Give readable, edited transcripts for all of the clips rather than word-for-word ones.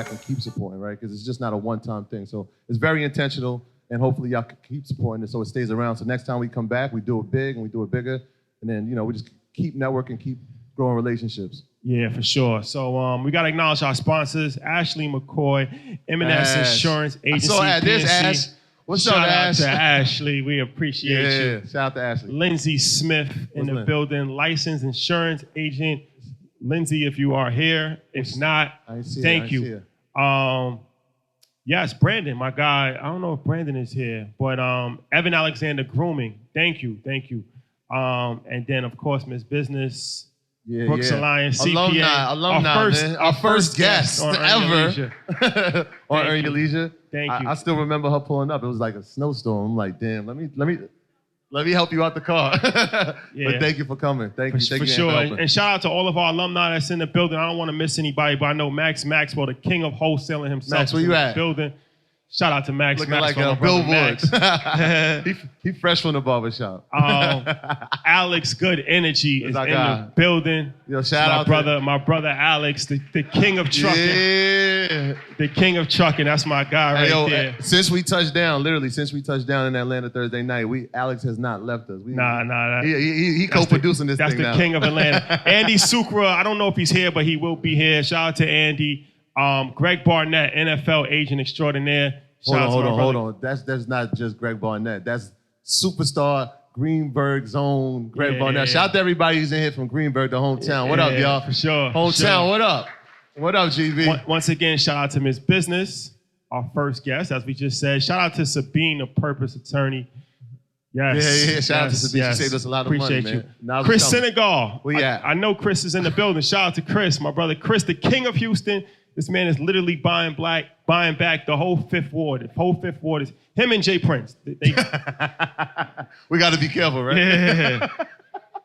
back and keep supporting, right? Because it's just not a one-time thing. So it's very intentional, and hopefully y'all can keep supporting it so it stays around. So next time we come back, we do it big and we do it bigger, and then we just keep networking, keep growing relationships. Yeah, for sure. So we got to acknowledge our sponsors, Ashley McCoy, M&S Insurance Agency. I saw there's Ash. What's up, Ash? Shout out to Ashley. We appreciate you. Yeah, shout out to Ashley. Lindsay Smith in the building, licensed insurance agent. Lindsay, if you are here. If not, thank you. Yes, Brandon, my guy. I don't know if Brandon is here, but Evan Alexander Grooming. Thank you. And then, of course, Miss Business. Brooks Alliance, CPA. Alumni, our first guest ever on Earn Your Leisure. Thank you. I still remember her pulling up. It was like a snowstorm. I'm like, damn, let me help you out the car. But thank you for coming. Thank you. For sure. And shout out to all of our alumni that's in the building. I don't want to miss anybody, but I know Max Maxwell, the king of wholesaling himself. Max, where you at? Building. Shout out to Max Looking Maxwell. like a billboard. He fresh from the barbershop. Alex Good Energy is in the building. Yo, shout out to my brother Alex, the king of trucking. Yeah. The king of trucking. That's my guy there. Since we touched down in Atlanta Thursday night, Alex has not left us. He co-producing this thing now. That's the king of Atlanta. Andy Sucra, I don't know if he's here, but he will be here. Shout out to Andy. Greg Barnett, NFL agent extraordinaire. Hold on. That's not just Greg Barnett. That's superstar Greenberg zone Greg Barnett. Shout out to everybody who's in here from Greenberg, the hometown. What up, y'all? For sure. Hometown, what up? What up, GB? Once again, shout out to Miss Business, our first guest, as we just said. Shout out to Sabine, the Purpose Attorney. Yes. Shout out to Sabine. She saved us a lot of money, man. Appreciate you. Chris Senegal. Where you at? I know Chris is in the building. Shout out to Chris, my brother Chris, the king of Houston. This man is literally buying back the whole Fifth Ward. The whole Fifth Ward is him and Jay Prince. We got to be careful, right? Yeah.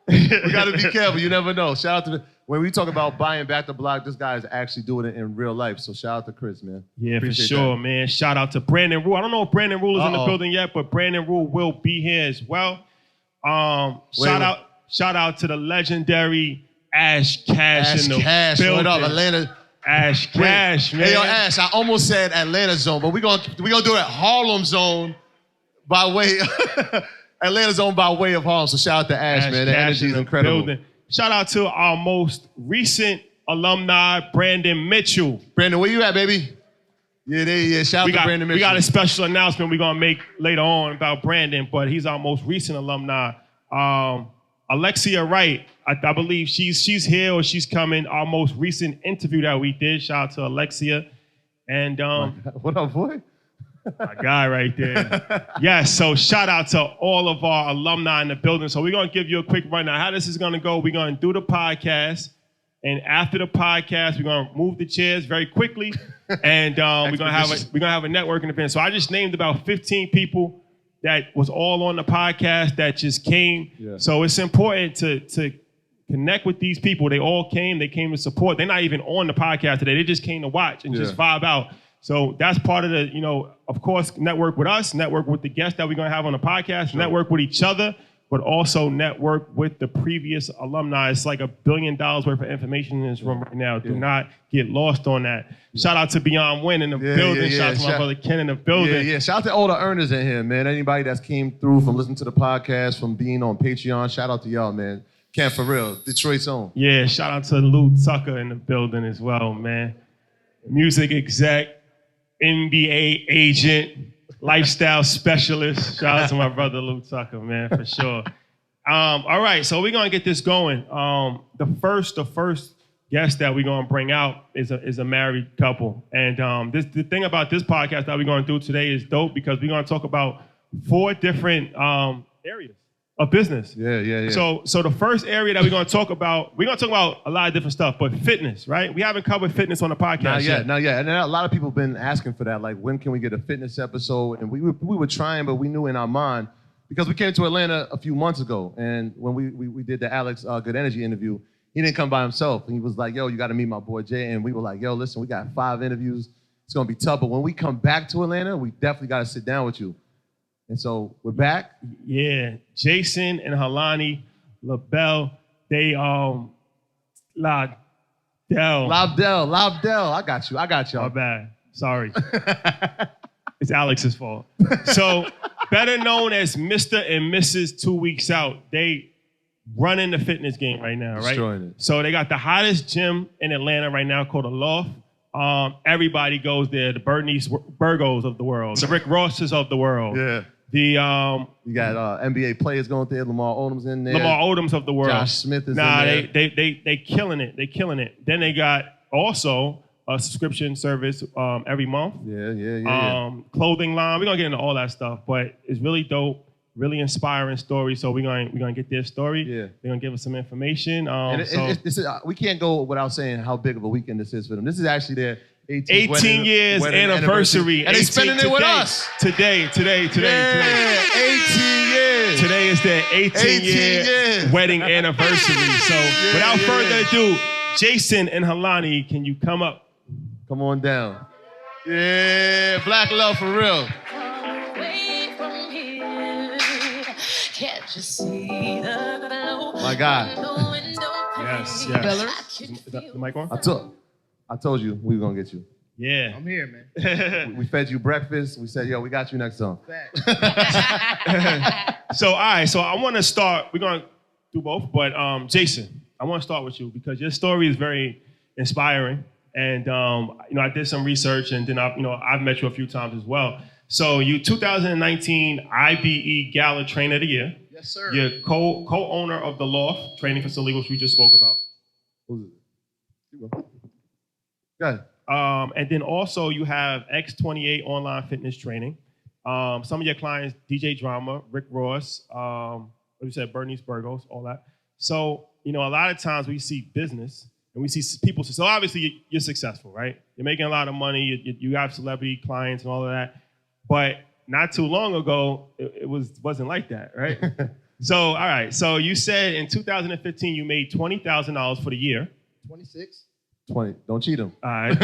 We got to be careful. You never know. Shout out to when we talk about buying back the block, this guy is actually doing it in real life. So shout out to Chris, man. Yeah, appreciate for sure, man. Shout out to Brandon Rule. I don't know if Brandon Rule is in the building yet, but Brandon Rule will be here as well. Shout out to the legendary Ash Cash in the building. What up, Atlanta? Ash Cash, man. Hey, yo, Ash, I almost said Atlanta zone, but we're gonna do it Harlem zone by way Atlanta zone by way of Harlem. So shout out to Ash, man. The energy is incredible. Building. Shout out to our most recent alumni, Brandon Mitchell. Brandon, where you at, baby? Yeah. Shout out to Brandon Mitchell. We got a special announcement we're gonna make later on about Brandon, but he's our most recent alumni. Alexia Wright, I believe she's here or she's coming. Our most recent interview that we did. Shout out to Alexia. And what up, boy? My guy right there. Yes, so shout out to all of our alumni in the building. So we're gonna give you a quick rundown. How this is gonna go, we're gonna do the podcast. And after the podcast, we're gonna move the chairs very quickly. And we're gonna have a networking event. So I just named about 15 people that was all on the podcast that just came. Yeah. So it's important to connect with these people. They all came. They came to support. They're not even on the podcast today. They just came to watch and just vibe out. So that's part of the, of course, network with us, network with the guests that we're going to have on the podcast, network with each other, but also network with the previous alumni. It's like $1 billion worth of information in this room right now. Do not get lost on that. Shout out to Beyond Win in the building. Shout out to my brother Ken in the building. Shout out to all the earners in here, man. Anybody that's came through from listening to the podcast, from being on Patreon, shout out to y'all, man. Ken, for real. Detroit's own. Yeah, shout out to Lou Tucker in the building as well, man. Music exec, NBA agent, lifestyle specialist. Shout out to my brother Lou Tucker, man, for sure. All right, so we're gonna get this going. The first guest that we're gonna bring out is a married couple, and the thing about this podcast that we're gonna do today is dope because we're gonna talk about 4 different areas of business. Yeah. So the first area that we're gonna talk about a lot of different stuff, but fitness, right? We haven't covered fitness on the podcast Not yet. And a lot of people have been asking for that, like when can we get a fitness episode? And we were trying, but we knew in our mind, because we came to Atlanta a few months ago, and when we did the Alex Good Energy interview, he didn't come by himself. And he was like, yo, you got to meet my boy Jay. And we were like, yo, listen, we got 5 interviews. It's going to be tough. But when we come back to Atlanta, we definitely got to sit down with you. And so we're back. Yeah. Jason and Halani LaBelle, Lobdell. I got you. My bad. Sorry. It's Alex's fault. So, better known as Mr. and Mrs. 2 Weeks Out, they running the fitness game right now, right? Destroying it. So they got the hottest gym in Atlanta right now called The Loft. Everybody goes there. The Bernice Burgos of the world, the Rick Rosses of the world. Yeah. You got NBA players going there. Lamar Odom's in there. Lamar Odoms of the world. Josh Smith is in there. They killing it. They killing it. Then they got also a subscription service every month. Yeah. Clothing line. We're gonna get into all that stuff, but it's really dope. Really inspiring story. So we're gonna get their story. Yeah. They're gonna give us some information. We can't go without saying how big of a weekend this is for them. This is actually their 18 years anniversary. And they're spending it with us. Today. Yeah, 18 years. Today is their 18-year wedding anniversary. So without further ado, Jason and Helani, can you come up? Come on down. Yeah, black love for real. Can't you see the glow? My God. Yes. Is the mic on? I told you we were gonna get you. Yeah. I'm here, man. We fed you breakfast. We said, yo, we got you next song. So, all right. So I want to start. We're going to do both. But Jason, I want to start with you because your story is very inspiring. And, I did some research and then I've met you a few times as well. So you 2019 IBE Gala Trainer of the Year. Yes, sir. You're co-owner of the Loft training facility, which we just spoke about. Who's it? Go ahead. And then also you have X28 online fitness training. Some of your clients, DJ Drama, Rick Ross, like you said, Bernice Burgos, all that. So, a lot of times we see business and we see people. So obviously you're successful, right? You're making a lot of money. You have celebrity clients and all of that. But not too long ago, it wasn't like that, right? So, all right. So you said in 2015 you made $20,000 for the year. 26. 20. Don't cheat him. All right.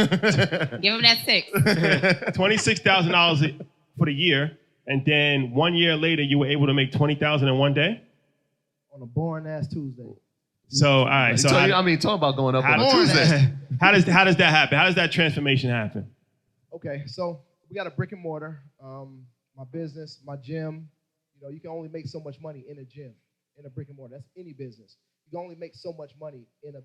Give him that 6. $26,000 for the year, and then 1 year later you were able to make $20,000 in one day. On a boring ass Tuesday. So, all right. So talk about going up on a Tuesday. How does that happen? How does that transformation happen? Okay, so we got a brick and mortar. My business, my gym. You can only make so much money in a gym, in a brick and mortar. That's any business. You can only make so much money in a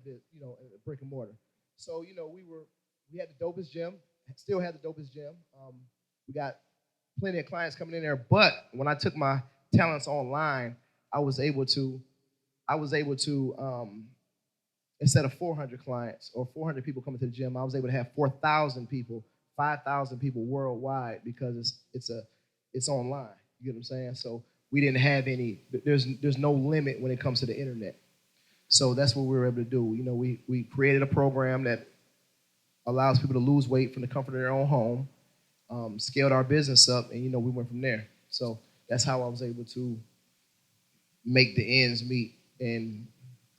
brick and mortar. So we had the dopest gym. Still had the dopest gym. We got plenty of clients coming in there. But when I took my talents online, I was able to instead of 400 clients or 400 people coming to the gym, I was able to have 4,000 people, 5,000 people worldwide because it's online. You get what I'm saying? So we didn't have any. There's no limit when it comes to the internet. So that's what we were able to do. We created a program that allows people to lose weight from the comfort of their own home, scaled our business up, and we went from there. So that's how I was able to make the ends meet and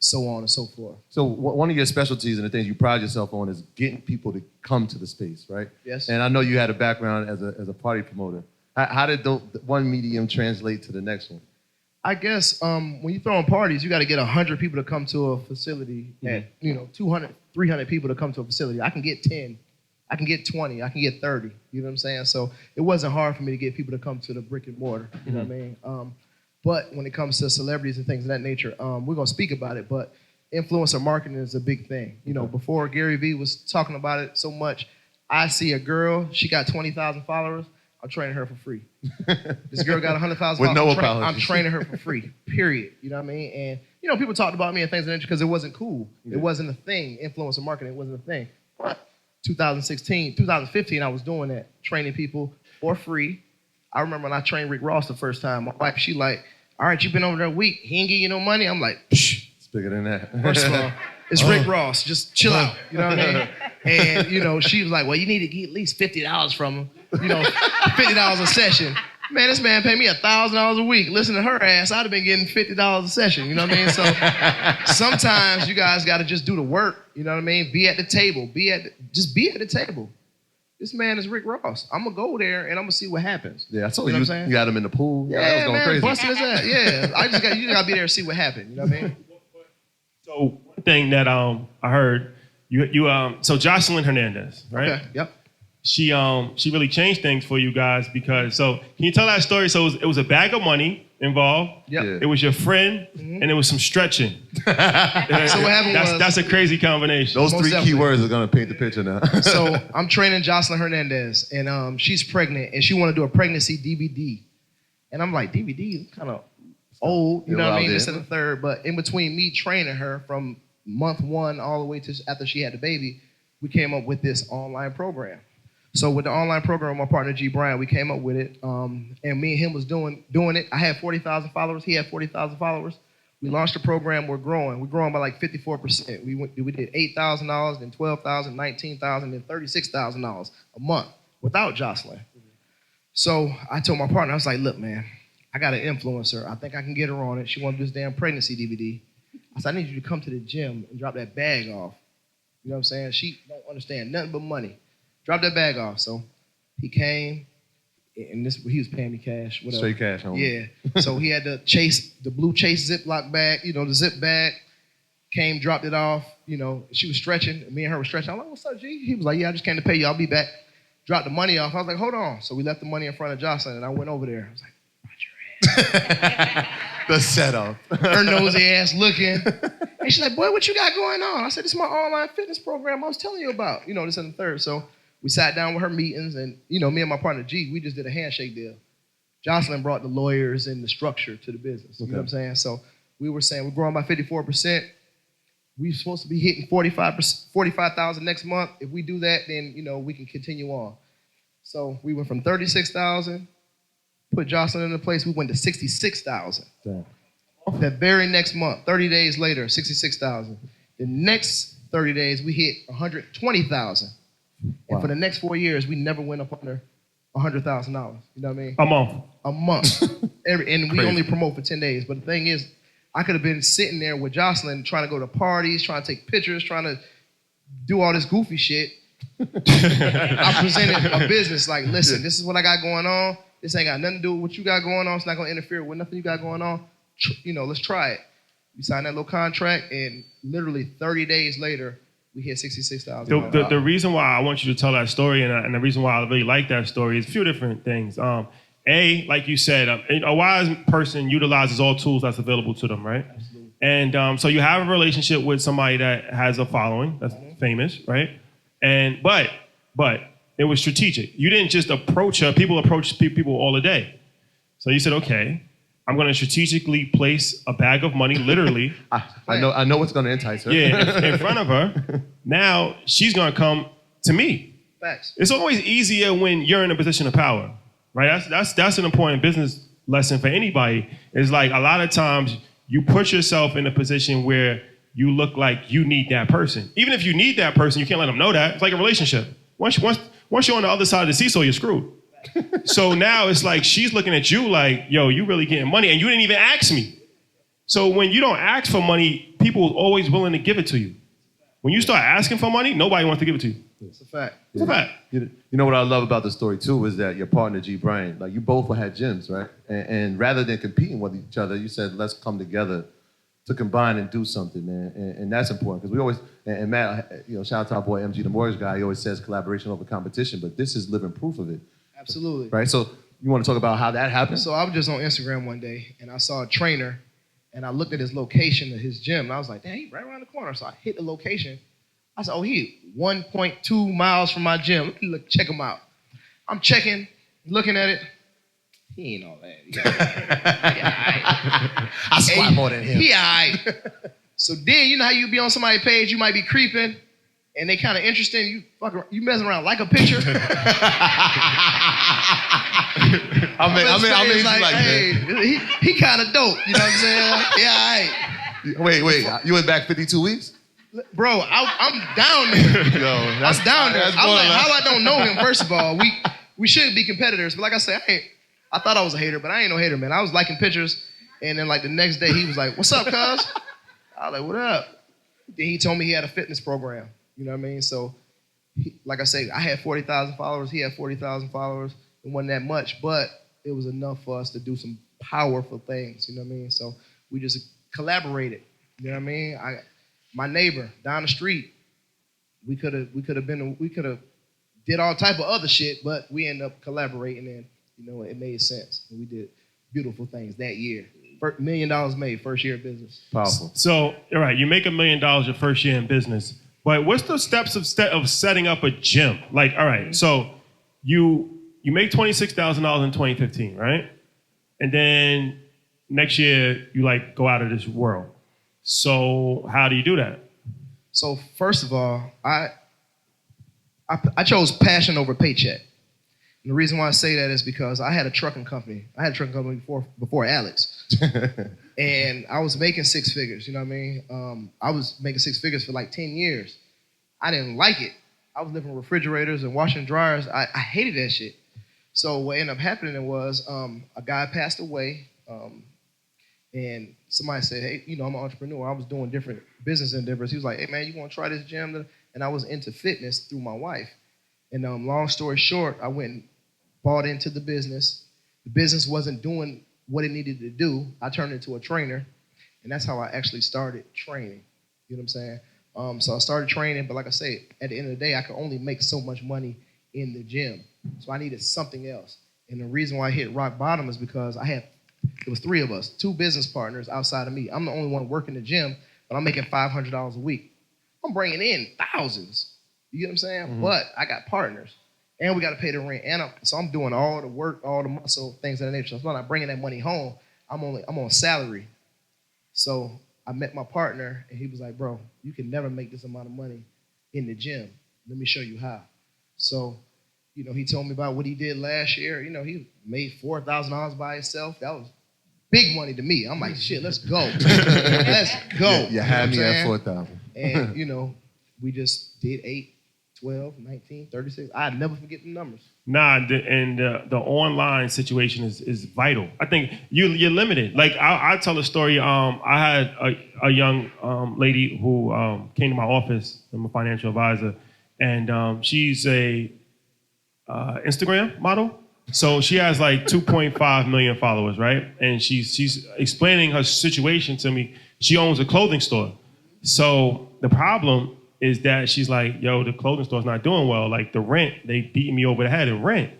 so on and so forth. So one of your specialties and the things you pride yourself on is getting people to come to the space, right? Yes. And I know you had a background as a party promoter. How did one medium translate to the next one? I guess when you're throwing parties, you got to get 100 people to come to a facility, and 200, 300 people to come to a facility. I can get 10, I can get 20, I can get 30. You know what I'm saying? So it wasn't hard for me to get people to come to the brick and mortar. You know what I mean? But when it comes to celebrities and things of that nature, we're gonna speak about it. But influencer marketing is a big thing. Before Gary Vee was talking about it so much, I see a girl, she got 20,000 followers. I'm training her for free. This girl got 100,000 with no apologies. apologies. I'm training her for free, period. You know what I mean? And, people talked about me and things of that nature because it wasn't cool. Yeah. It wasn't a thing. Influencer marketing wasn't a thing. 2015, I was doing that, training people for free. I remember when I trained Rick Ross the first time. My wife, she like, all right, you've been over there a week. He ain't give you no money. I'm like, psh. It's bigger than that. First of all, it's Rick Ross. Just chill out. You know what I mean? And, she was like, well, you need to get at least $50 from him. $50 a session. Man, this man paid me $1,000 a week. Listen to her ass, I'd have been getting $50 a session. You know what I mean? So sometimes you guys got to just do the work. You know what I mean? Be at the table. Just be at the table. This man is Rick Ross. I'm going to go there and I'm going to see what happens. Yeah, I saw you. You got him in the pool. Yeah, that was going man, crazy. Busting his ass. Yeah, you just got to be there and see what happened. You know what I mean? So one thing that I heard So Joseline Hernandez, right? Okay. Yep. She really changed things for you guys because, so can you tell that story? So it was a bag of money involved. Yep. Yeah. It was your friend, and it was some stretching. So what happened was, that's a crazy combination. Those Most three definitely. key words are gonna paint the picture now. so I'm training Joseline Hernandez, and she's pregnant, and she want to do a pregnancy DVD. And I'm like, DVD is kind of old, you know what I mean? This and the third. But in between me training her from month 1 all the way to after she had the baby, we came up with this online program. So with the online program, my partner G. Brian, we came up with it, and me and him was doing it. I had 40,000 followers. He had 40,000 followers. We launched the program. We're growing. We're growing by like 54%. We did $8,000, then $12,000, $19,000, then $36,000 a month without Joseline. So I told my partner, I was like, look, man, I got an influencer. I think I can get her on it. She wanted this damn pregnancy DVD. I said, I need you to come to the gym and drop that bag off. You know what I'm saying? She don't understand nothing but money. Drop that bag off. So he came, and he was paying me cash, whatever. Straight cash, homie. Yeah. So he had the blue Chase Ziploc bag, the zip bag. Came, dropped it off. She was stretching. Me and her were stretching. I'm like, what's up, G? He was like, yeah, I just came to pay you. I'll be back. Dropped the money off. I was like, hold on. So we left the money in front of Joseline, and I went over there. I was like, watch your ass. The setup. Her nosy ass looking. And she's like, boy, what you got going on? I said, this is my online fitness program I was telling you about. This and the third. So we sat down with her meetings, and, me and my partner, G, we just did a handshake deal. Joseline brought the lawyers and the structure to the business. You know what I'm saying? So we were saying we're growing by 54%. We're supposed to be hitting 45,000 next month. If we do that, then, we can continue on. So we went from 36,000, put Joseline in the place. We went to 66,000. That very next month, 30 days later, 66,000. The next 30 days, we hit 120,000. And for the next 4 years, we never went up under $100,000. You know what I mean? A month. And we only promote for 10 days. But the thing is, I could have been sitting there with Joseline trying to go to parties, trying to take pictures, trying to do all this goofy shit. I presented a business like, listen, this is what I got going on. This ain't got nothing to do with what you got going on. It's not going to interfere with nothing you got going on. Let's try it. We signed that little contract, and literally 30 days later, we hit 66,000. The reason why I want you to tell that story, and the reason why I really like that story is a few different things. Like you said, a wise person utilizes all tools that's available to them, right? Absolutely. And so you have a relationship with somebody that has a following, that's famous, right? But it was strategic. You didn't just approach her. People approach people all the day. So you said, okay, I'm going to strategically place a bag of money, literally. I know what's going to entice her. Yeah, in front of her. Now she's going to come to me. Facts. It's always easier when you're in a position of power, right? That's an important business lesson for anybody. It's like a lot of times you put yourself in a position where you look like you need that person. Even if you need that person, you can't let them know that. It's like a relationship. Once you're on the other side of the seesaw, you're screwed. So now it's like she's looking at you like, yo, you really getting money, and you didn't even ask me. So when you don't ask for money, people are always willing to give it to you. When you start asking for money, nobody wants to give it to you. It's a fact. It's a fact. You know what I love about the story too is that your partner G. Brian, like you both had gyms, right? And rather than competing with each other, you said let's come together to combine and do something, man. And that's important because we always, and Matt, shout out to our boy MG, the mortgage guy. He always says collaboration over competition, but this is living proof of it. Absolutely. Right. So you want to talk about how that happened? So I was just on Instagram one day, and I saw a trainer, and I looked at his location of his gym, and I was like, dang, he right around the corner. So I hit the location. I said, oh, he 1.2 miles from my gym. Let me check him out. I'm checking, looking at it. He ain't all that. He all right. I squat more than him. He all right. So then, you know how you be on somebody's page, you might be creeping, and they kind of interested, and you messing around like a picture. I mean, like, hey, he kind of dope. You know what I'm saying? Yeah, all right. Wait, you went back 52 weeks? Bro, I'm down there. Yo, I'm down there. I'm like, how how I don't know him, first of all. We should be competitors. But like I said, I thought I was a hater, but I ain't no hater, man. I was liking pictures, and then like the next day, he was like, what's up, cuz? I was like, what up? Then he told me he had a fitness program. You know what I mean? So, like I say, I had 40,000 followers. He had 40,000 followers. It wasn't that much, but it was enough for us to do some powerful things. You know what I mean? So we just collaborated. You know what I mean? My neighbor down the street, we could have did all type of other shit, but we ended up collaborating, and it made sense. And we did beautiful things that year. $1 million made first year of business. Powerful. So, all right, you make $1 million your first year in business, but what's the steps of setting up a gym? Like, all right, so you make $26,000 in 2015, right? And then next year you like go out of this world. So how do you do that? So first of all, I chose passion over paycheck. And the reason why I say that is because I had a trucking company. I had a trucking company before Alex. And I was making six figures, you know what I mean? I was making six figures for like 10 years. I didn't like it. I was lifting refrigerators and washing dryers. I hated that shit. So what ended up happening was a guy passed away, and somebody said, hey, I'm an entrepreneur. I was doing different business endeavors. He was like, hey, man, you want to try this gym? And I was into fitness through my wife. And long story short, I went and bought into the business. The business wasn't doing what it needed to do. I turned into a trainer, and that's how I actually started training. You know what I'm saying? So I started training, but like I say, at the end of the day, I could only make so much money in the gym. So I needed something else. And the reason why I hit rock bottom is because it was three of us, two business partners outside of me. I'm the only one working the gym, but I'm making $500 a week. I'm bringing in thousands. You get what I'm saying? Mm-hmm. But I got partners, and we got to pay the rent. And so I'm doing all the work, all the muscle, things of that nature. So I'm not bringing that money home. I'm on salary. So I met my partner, and he was like, bro, you can never make this amount of money in the gym. Let me show you how. So, he told me about what he did last year. He made $4,000 by himself. That was big money to me. I'm like, shit, let's go. Let's go. You had me at 4,000. And, we just did 8, 12, 19, 36. I'd never forget the numbers. Nah, the online situation is vital. I think you're limited. Like, I tell a story. I had a young lady who came to my office. I'm a financial advisor. And she's a Instagram model. So she has like 2.5 million followers, right? And she's explaining her situation to me. She owns a clothing store. So the problem is that she's like, yo, the clothing store's not doing well. Like the rent, they beating me over the head in rent.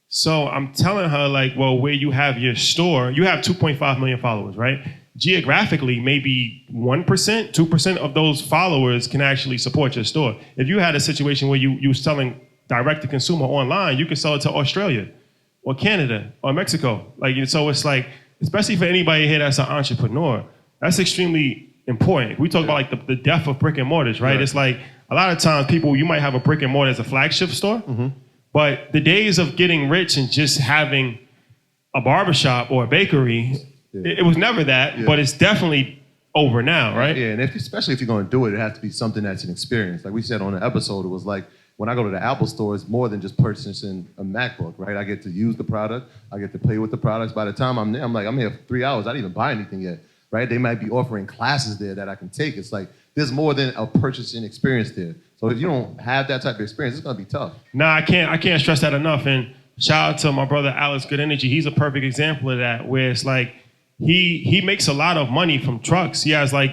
So I'm telling her like, well, where you have your store, you have 2.5 million followers, right? Geographically, maybe 1%, 2% of those followers can actually support your store. If you had a situation where you selling direct to consumer online, you could sell it to Australia or Canada or Mexico. So it's like, especially for anybody here that's an entrepreneur, that's extremely important. We talk about like the death of brick and mortars, right? It's like a lot of times you might have a brick and mortar as a flagship store, but the days of getting rich and just having a barbershop or a bakery, it was never that, but it's definitely over now, right? Yeah, and especially if you're going to do it, it has to be something that's an experience. Like we said on the episode, it was like, when I go to the Apple store, it's more than just purchasing a MacBook, right? I get to use the product. I get to play with the products. By the time I'm there, I'm here for 3 hours. I didn't even buy anything yet, right? They might be offering classes there that I can take. It's like there's more than a purchasing experience there. So if you don't have that type of experience, it's going to be tough. Nah, I can't stress that enough. And shout out to my brother Alex Good Energy. He's a perfect example of that, where it's like he makes a lot of money from trucks. He has like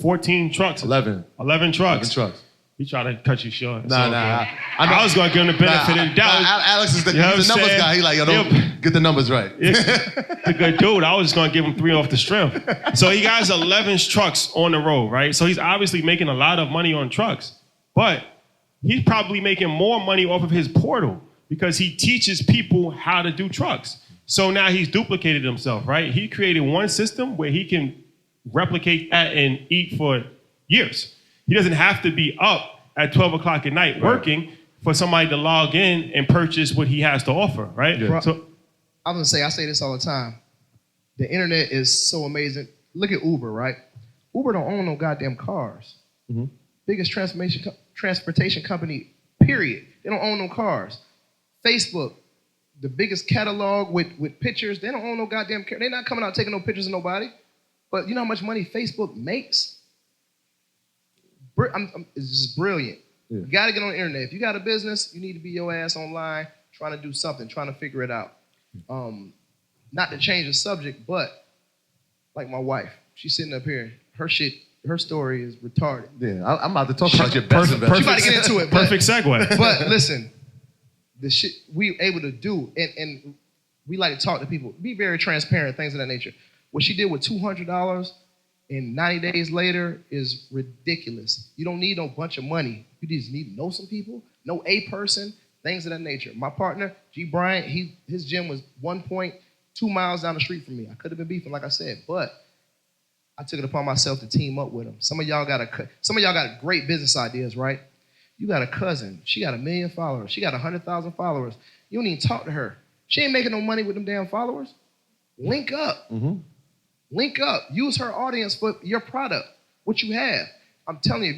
14 trucks. 11 trucks. 11 trucks. He tried to cut you short. Nah. I was going to give him the benefit of the doubt. Alex is he's the numbers guy. He like, yo, don't get the numbers right. The good dude. I was just going to give him 3 off the strength. So he has 11 trucks on the road, right? So he's obviously making a lot of money on trucks. But he's probably making more money off of his portal because he teaches people how to do trucks. So now he's duplicated himself, right? He created one system where he can replicate that and eat for years. He doesn't have to be up at 12 o'clock at night working for somebody to log in and purchase what he has to offer, right? Yeah. So I was gonna say, I say this all the time. The internet is so amazing. Look at Uber, right? Uber don't own no goddamn cars. Mm-hmm. Biggest transportation company, period. They don't own no cars. Facebook, the biggest catalog with pictures, they don't own no goddamn car. They're not coming out taking no pictures of nobody. But you know how much money Facebook makes? It's just brilliant. Yeah. You got to get on the internet. If you got a business, you need to be your ass online trying to do something, trying to figure it out. Not to change the subject, but like my wife, she's sitting up here. Her shit her story is retarded. Yeah, I'm about to talk about your best investment. You about to get into it. But, Perfect segue. But listen, the shit we able to do, and we like to talk to people, be very transparent, things of that nature. What she did with $200 and 90 days later is ridiculous. You don't need no bunch of money. You just need to know some people, know a person, things of that nature. My partner, G. Bryant, his gym was 1.2 miles down the street from me. I could have been beefing, like I said, but I took it upon myself to team up with him. Some of y'all got great business ideas, right? You got a cousin. She got 1 million followers. She got 100,000 followers. You don't even talk to her. She ain't making no money with them damn followers. Link up. Mm-hmm. Link up. Use her audience for your product, what you have. I'm telling you,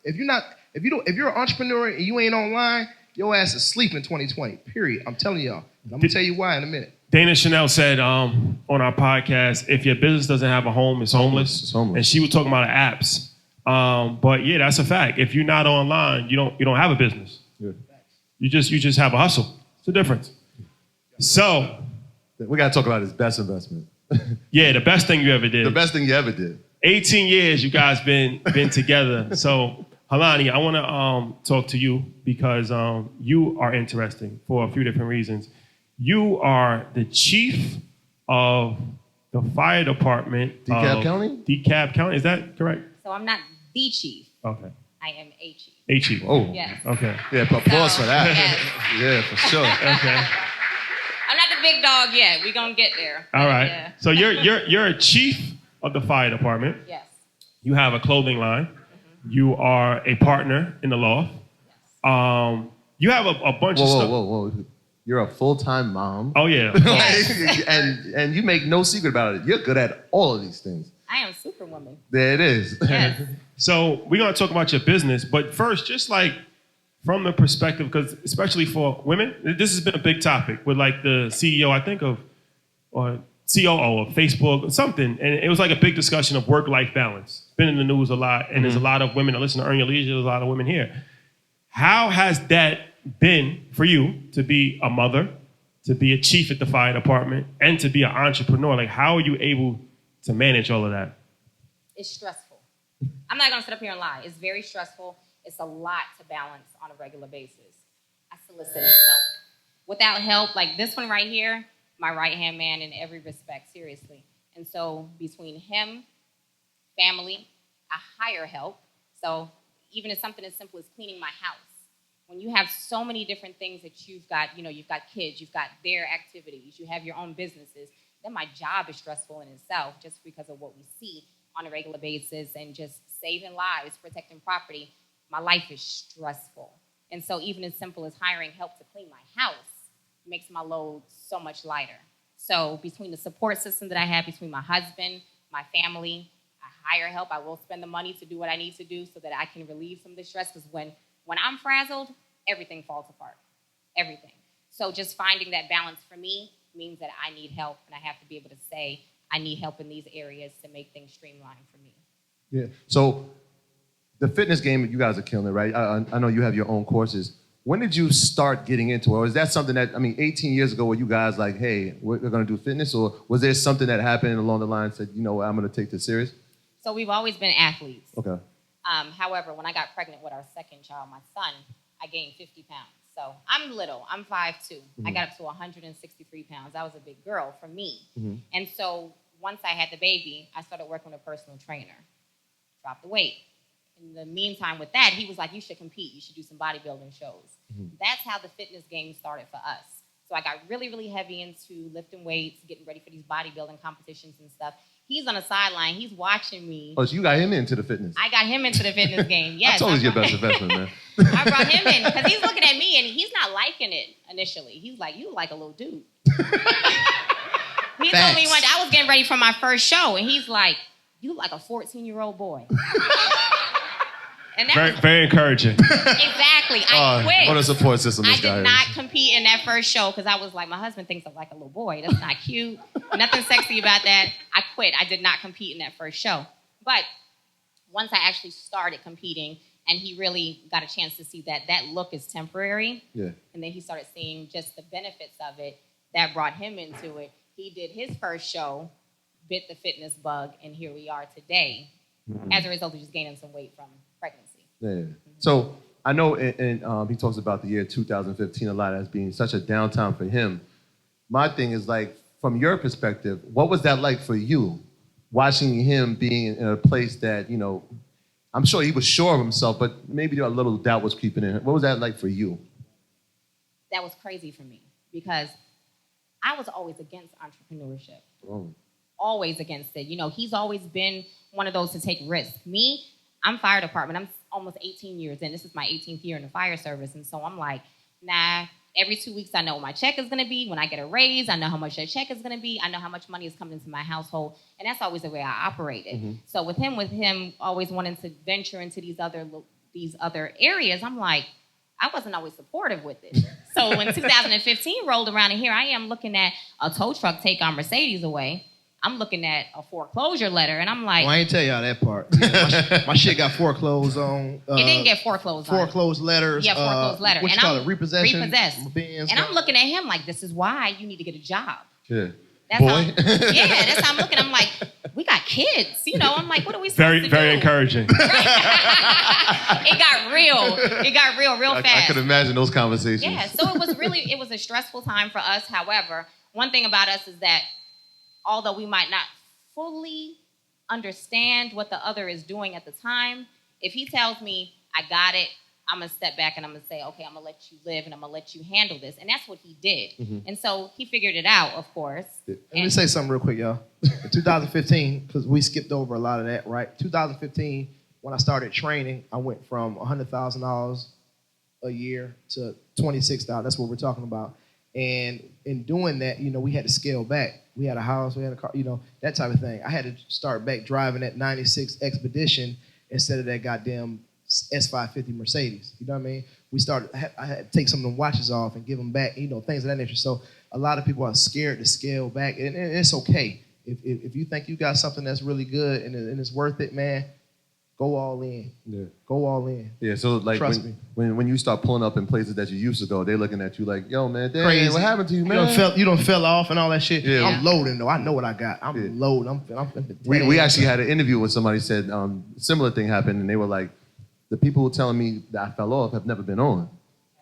if you're an entrepreneur and you ain't online, your ass is asleep in 2020. Period. I'm telling y'all. And I'm gonna tell you why in a minute. Dana Chanel said on our podcast, if your business doesn't have a home, it's homeless. It's homeless. And she was talking about apps. But yeah, that's a fact. If you're not online, you don't have a business. Yeah. You just have a hustle. It's the difference. So We got to talk about his best investment. yeah, the best thing you ever did. The best thing you ever did. 18 years you guys been together. So Helani, I want to talk to you because you are interesting for a few different reasons. You are the chief of the fire department. DeKalb County? DeKalb County, is that correct? So I'm not the chief. Okay. I am a chief. A chief. Oh. Yes. Okay. Yeah, applause So, for that. yes. Yeah, for sure. Okay. I'm not the big dog yet. We're going to get there. All right. Yeah. So you're a chief of the fire department. Yes. You have a clothing line. Mm-hmm. You are a partner in the loft. Yes. You have a bunch of stuff. Whoa. You're a full-time mom. Oh yeah. and you make no secret about it. You're good at all of these things. I am Superwoman. There it is. Yes. So we're gonna talk about your business, but first, just like from the perspective, because especially for women, this has been a big topic with like the CEO, I think of, or COO of Facebook or something, and it was like a big discussion of work-life balance. Been in the news a lot, and there's a lot of women that listen to Earn Your Leisure. There's a lot of women here. How has that been for you to be a mother, to be a chief at the fire department, and to be an entrepreneur? Like, how are you able to manage all of that? It's stressful. I'm not going to sit up here and lie. It's very stressful. It's a lot to balance on a regular basis. I solicit help. Without help, like this one right here, my right-hand man in every respect, seriously. And so between him, family, I hire help. So even if something as simple as cleaning my house, when you have so many different things that you've got kids, you've got their activities, you have your own businesses, then my job is stressful in itself just because of what we see on a regular basis and just saving lives, protecting property. My life is stressful. And so even as simple as hiring help to clean my house makes my load so much lighter. So between the support system that I have, between my husband, my family, I hire help. I will spend the money to do what I need to do so that I can relieve some of the stress, because when I'm frazzled, everything falls apart. Everything. So just finding that balance for me means that I need help, and I have to be able to say, I need help in these areas to make things streamlined for me. Yeah. So the fitness game, you guys are killing it, right? I know you have your own courses. When did you start getting into it? Or is that something that, 18 years ago, were you guys like, hey, we're going to do fitness? Or was there something that happened along the line that said, you know what, I'm going to take this serious? So we've always been athletes. Okay. However, when I got pregnant with our second child, my son, I gained 50 pounds. So I'm little. I'm 5'2". Mm-hmm. I got up to 163 pounds. That was a big girl for me. Mm-hmm. And so once I had the baby, I started working with a personal trainer. Dropped the weight. In the meantime with that, he was like, you should compete. You should do some bodybuilding shows. Mm-hmm. That's how the fitness game started for us. So I got really, really heavy into lifting weights, getting ready for these bodybuilding competitions and stuff. He's on the sideline. He's watching me. Oh, so you got him into the fitness? I got him into the fitness game, yes. That's always your best investment, man. I brought him in because he's looking at me and he's not liking it initially. He's like, you like a little dude. He told me one day, I was getting ready for my first show, and he's like, you like a 14-year-old boy. And that very encouraging. Exactly. I quit. What a support system this guy I did not compete in that first show because I was like, my husband thinks I'm like a little boy. That's not cute. Nothing sexy about that. I quit. I did not compete in that first show. But once I actually started competing, and he really got a chance to see that look is temporary. Yeah. And then he started seeing just the benefits of it that brought him into it. He did his first show, bit the fitness bug, and here we are today. as a result of just gaining some weight from pregnancy. Yeah. So I know, and he talks about the year 2015 a lot as being such a downtime for him. My thing is like, from your perspective, what was that like for you, watching him being in a place that, you know, I'm sure he was sure of himself, but maybe a little doubt was creeping in. What was that like for you? That was crazy for me because I was always against entrepreneurship. Oh. Always against it. You know, he's always been one of those to take risks. Me, I'm fire department. I'm almost 18 years in. This is my 18th year in the fire service. And so I'm like, nah, every 2 weeks I know what my check is going to be. When I get a raise, I know how much that check is going to be. I know how much money is coming into my household. And that's always the way I operated. Mm-hmm. So with him always wanting to venture into these other areas, I'm like, I wasn't always supportive with it. So when 2015 rolled around, and here I am looking at a tow truck take our Mercedes away. I'm looking at a foreclosure letter, and I'm like... Well, I ain't tell y'all that part. Yeah, my shit got foreclosed on. It didn't get foreclosed on. Foreclosed letters. Yeah, foreclosed letter. What you call it? Repossession? Repossessed. And I'm looking at him like, this is why you need to get a job. Yeah. That's that's how I'm looking. I'm like, we got kids. You know, I'm like, what are we supposed to do? Very encouraging. It got real. It got real fast. I could imagine those conversations. Yeah, so it was a stressful time for us. However, one thing about us is that although we might not fully understand what the other is doing at the time, if he tells me, I got it, I'm going to step back and I'm going to say, okay, I'm going to let you live and I'm going to let you handle this. And that's what he did. Mm-hmm. And so he figured it out, of course. Let me say something real quick, y'all. In 2015, because we skipped over a lot of that, right? 2015, when I started training, I went from $100,000 a year to $26,000. That's what we're talking about. And in doing that, you know, we had to scale back. We had a house, we had a car, you know, that type of thing. I had to start back driving that 96 Expedition instead of that goddamn S550 Mercedes. You know what I mean? I had to take some of them watches off and give them back, you know, things of that nature. So a lot of people are scared to scale back, and it's okay. If you think you got something that's really good and it's worth it, man, go all in. Yeah. Go all in. Yeah, so like Trust me. when you start pulling up in places that you used to go, they're looking at you like, yo, man, dang, what happened to you, man? You done fell off and all that shit. Yeah. I'm loading, though. I know what I got. I'm loading. We actually had an interview with somebody said similar thing happened, and they were like, the people who telling me that I fell off have never been on.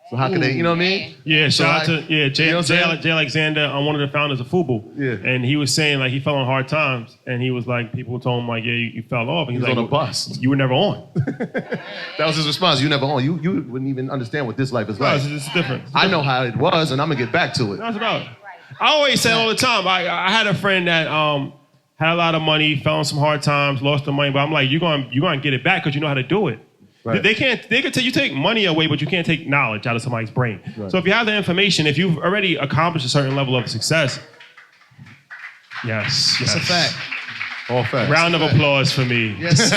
So how could they, you know what I mean? Yeah, shout out to Jay, you know Jay Alexander, one of the founders of FUBU. Yeah. And he was saying like he fell on hard times, and he was like, people told him like, yeah, you fell off. And he was like, on a bus. You were never on. That was his response. You never on. You wouldn't even understand what this life is like. It's different. I know how it was, and I'm gonna get back to it. That's about it. I always say all the time. I had a friend that had a lot of money, fell on some hard times, lost the money, but I'm like, you're gonna get it back because you know how to do it. Right. They can take money away, but you can't take knowledge out of somebody's brain. Right. So if you have the information, if you've already accomplished a certain level of success, yes. It's a fact. All facts. Round of applause for me. Yes.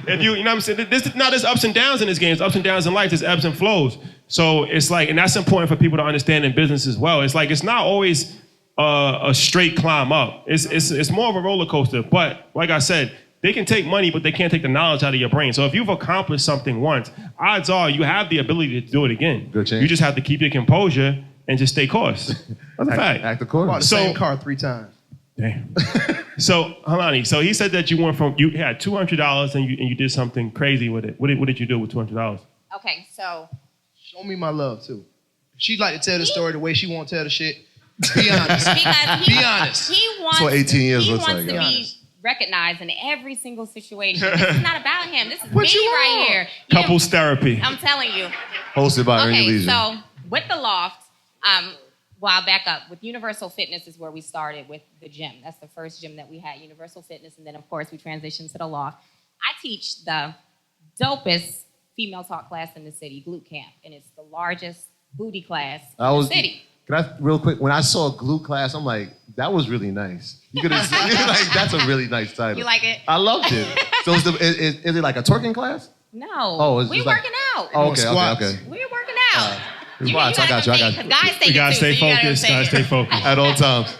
If you know what I'm saying? There's ups and downs in this game. There's ups and downs in life. There's ebbs and flows. So it's like, and that's important for people to understand in business as well. It's like, it's not always a straight climb up. It's more of a roller coaster. But like I said, they can take money, but they can't take the knowledge out of your brain. So if you've accomplished something once, odds are you have the ability to do it again. Good chance. You just have to keep your composure and just stay course. That's a fact. Act accordingly. Bought the same car 3 times. Damn. So, Halani, so he said that you had $200 and you did something crazy with it. What did you do with $200? Okay, so. Show me my love, too. If she'd like to tell the story the way she won't tell the shit, be honest. Because be honest. He wants, that's what 18 years looks like. He wants to be recognized in every single situation. This is not about him. This is me right here. Couples therapy. I'm telling you. Hosted by Ernie Legion. So with the loft, well, I'll back up. With Universal Fitness is where we started with the gym. That's the first gym that we had, Universal Fitness. And then, of course, we transitioned to the loft. I teach the dopest female talk class in the city, Glute Camp. And it's the largest booty class in the city. Can I, real quick, when I saw glute class, I'm like, that was really nice. You could have like, that's a really nice title. You like it? I loved it. So is it like a twerking class? No. Oh, we're working out. Oh, okay. We're working out. Squats, I got you. Guys take you gotta stay focused. Gotta stay focused at all times.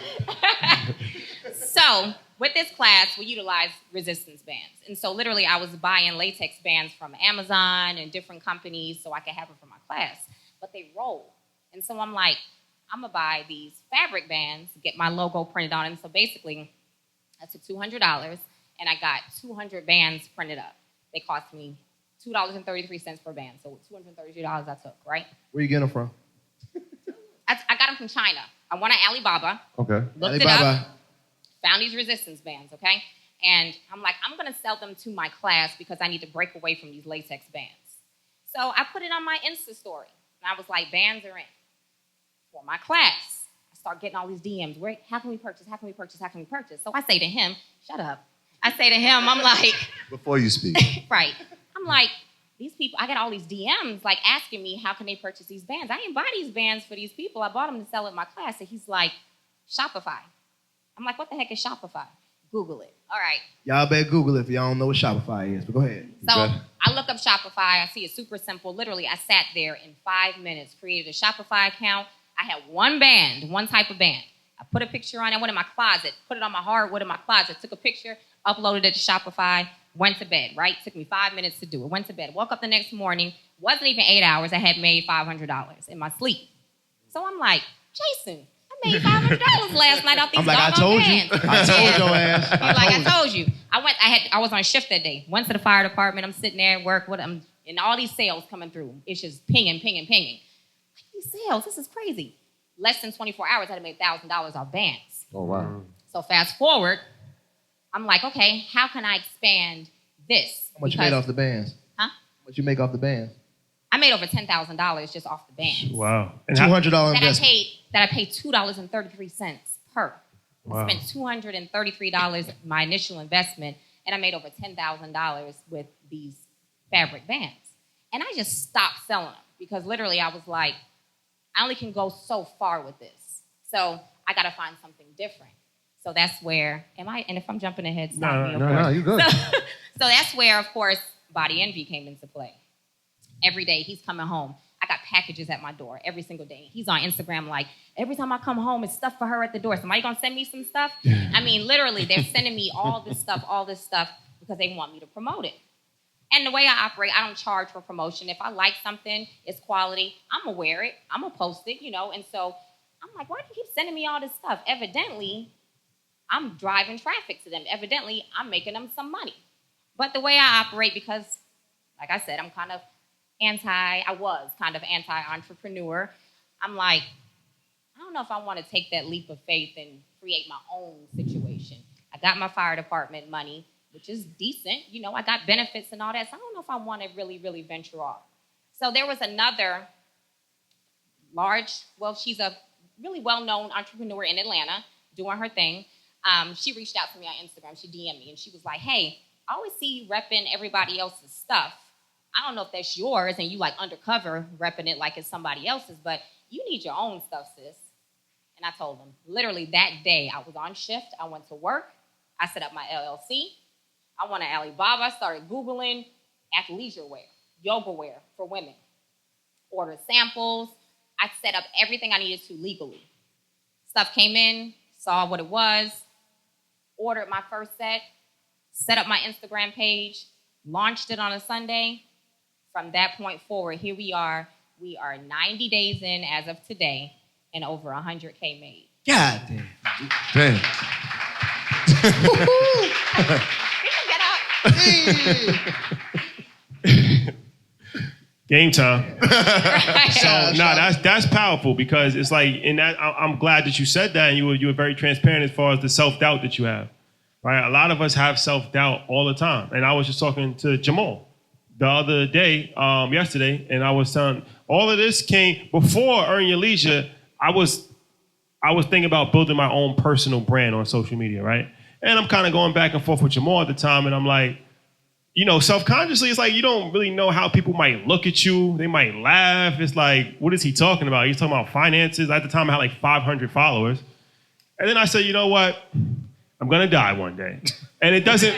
So with this class, we utilize resistance bands. And so literally I was buying latex bands from Amazon and different companies so I could have them for my class. But they roll. And so I'm like, I'm going to buy these fabric bands, get my logo printed on. And so basically, I took $200 and I got 200 bands printed up. They cost me $2.33 per band, so $233 I took, right? Where you getting them from? I got them from China. I went on Alibaba, Okay. looked it up, found these resistance bands, okay? And I'm like, I'm gonna sell them to my class because I need to break away from these latex bands. So I put it on my Insta story, and I was like, bands are in for my class. I start getting all these DMs. How can we purchase? How can we purchase? How can we purchase? So I say to him, shut up. I say to him, I'm like, Before you speak. right. I'm like, these people, I got all these DMs like asking me how can they purchase these bands. I didn't buy these bands for these people. I bought them to sell at my class. And he's like, Shopify. I'm like, what the heck is Shopify? Google it. All right. Y'all better Google it if y'all don't know what Shopify is, but go ahead. So I look up Shopify. I see it's super simple. Literally, I sat there in 5 minutes, created a Shopify account. I had one band, one type of band. I put a picture on it, went in my closet, put it on my hardwood in my closet, took a picture, uploaded it to Shopify, went to bed, right? Took me 5 minutes to do it. Went to bed. Woke up the next morning. Wasn't even 8 hours. I had made $500 in my sleep. So I'm like, Jason, I made $500 last night off these I doggone told bands. you. I told your ass. I told you. I was on shift that day. Went to the fire department. I'm sitting there at work and all these sales coming through. It's just pinging. Like, these sales, this is crazy. Less than 24 hours, I had made $1,000 off bands. Oh, wow. So fast forward, I'm like, okay, how can I expand this? How much you made off the bands? Huh? How much you make off the bands? I made over $10,000 just off the bands. Wow. And $200 That investment. I paid $2.33 per. Wow. I spent $233 my initial investment, and I made over $10,000 with these fabric bands. And I just stopped selling them because literally I was like, I only can go so far with this. So I got to find something different. So that's where, and if I'm jumping ahead, stop me. No, you're good. So that's where, of course, Body Envy came into play. Every day he's coming home. I got packages at my door every single day. He's on Instagram like, every time I come home, it's stuff for her at the door. Somebody gonna send me some stuff? I mean, literally, they're sending me all this stuff because they want me to promote it. And the way I operate, I don't charge for promotion. If I like something, it's quality, I'm gonna wear it, I'm gonna post it, and so I'm like, why do you keep sending me all this stuff? Evidently, I'm driving traffic to them. Evidently, I'm making them some money. But the way I operate, because, like I said, I was kind of anti-entrepreneur. I'm like, I don't know if I want to take that leap of faith and create my own situation. I got my fire department money, which is decent. I got benefits and all that. So I don't know if I want to really, really venture off. So there was another she's a really well-known entrepreneur in Atlanta doing her thing. She reached out to me on Instagram. She DM'd me, and she was like, hey, I always see you repping everybody else's stuff. I don't know if that's yours, and you like undercover repping it like it's somebody else's, but you need your own stuff, sis. And I told them, literally that day, I was on shift. I went to work. I set up my LLC. I went to Alibaba. I started Googling athleisure wear, yoga wear for women. Ordered samples. I set up everything I needed to legally. Stuff came in, saw what it was, ordered my first set up my Instagram page, launched it on a Sunday. From that point forward, here we are. We are 90 days in as of today and over 100K made. God damn. Damn. Get up. Game time. Right. So that's powerful because it's like, and that I'm glad that you said that, and you were very transparent as far as the self-doubt that you have. Right? A lot of us have self-doubt all the time. And I was just talking to Jamal the other day, yesterday, and I was telling all of this came before Earn Your Leisure. I was thinking about building my own personal brand on social media, right? And I'm kind of going back and forth with Jamal at the time, and I'm like, self-consciously, it's like you don't really know how people might look at you. They might laugh. It's like, what is he talking about? He's talking about finances. At the time, I had like 500 followers. And then I said, you know what? I'm going to die one day. And it doesn't,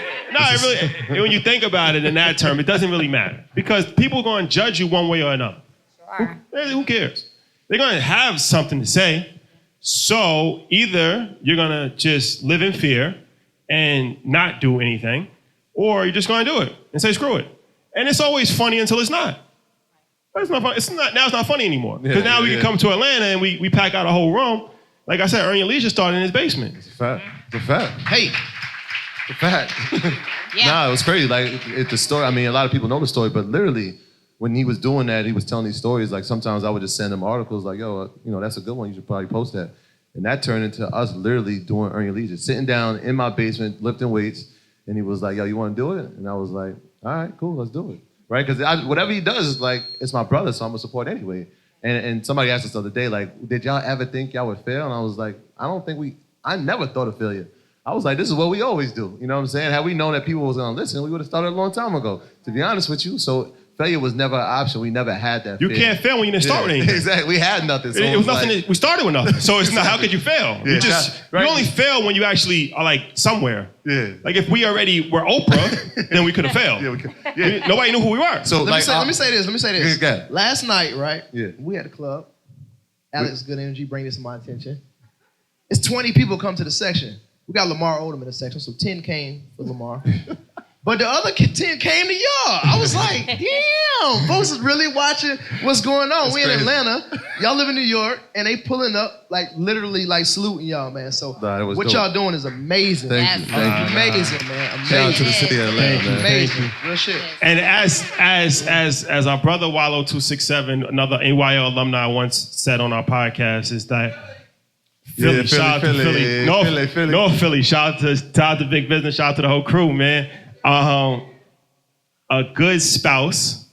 when you think about it in that term, it doesn't really matter. Because people are going to judge you one way or another. Sure. Who cares? They're going to have something to say. So either you're going to just live in fear and not do anything, or you're just going to do it and say, screw it. And it's always funny until it's not. It's not funny. Now it's not funny anymore. Because now we can come to Atlanta and we pack out a whole room. Like I said, Earn Your Leisure started in his basement. It's a fact. It's a fact. Hey, Fact. Yeah. Nah, it was crazy. Like the story. I mean, a lot of people know the story, but literally, when he was doing that, he was telling these stories. Like sometimes I would just send him articles, like, "Yo, that's a good one. You should probably post that." And that turned into us literally doing Earn Your Leisure, sitting down in my basement, lifting weights. And he was like, "Yo, you want to do it?" And I was like, "All right, cool, let's do it." Right? Because whatever he does is like, it's my brother, so I'm gonna support anyway. And somebody asked us the other day, like, did y'all ever think y'all would fail? And I was like, I never thought of failure. I was like, this is what we always do. You know what I'm saying? Had we known that people was gonna listen, we would have started a long time ago, to be honest with you. So failure was never an option. We never had that. You can't fail when you didn't start with anything. Exactly. We had nothing. So it was nothing. We started with nothing. So it's not, how could you fail? Yeah, you only fail when you actually are like somewhere. Yeah. Like if we already were Oprah, then we could have failed. Yeah, we could. Yeah. Nobody knew who we were. So Let me say this. Yeah. Last night, right? Yeah. We had a club. Alex, Good Energy, bring this to my attention. It's 20 people come to the section. We got Lamar Odom in the section, so 10 came for Lamar. But the other 10 came to y'all. I was like, damn, folks is really watching what's going on. That's we in crazy. Atlanta, y'all live in New York, and they pulling up, like literally like saluting y'all, man. So what dope. y'all doing is amazing. Thank you. Amazing, man. Amazing. Shout out to the city of Atlanta, man. Amazing. Real shit. And as our brother Wallow267, another AYL alumni, once said on our podcast, is that Philly, Yeah, shout out to Philly. Yeah, Philly. North Philly. Shout out to Big Business. Shout out to the whole crew, man. A good spouse,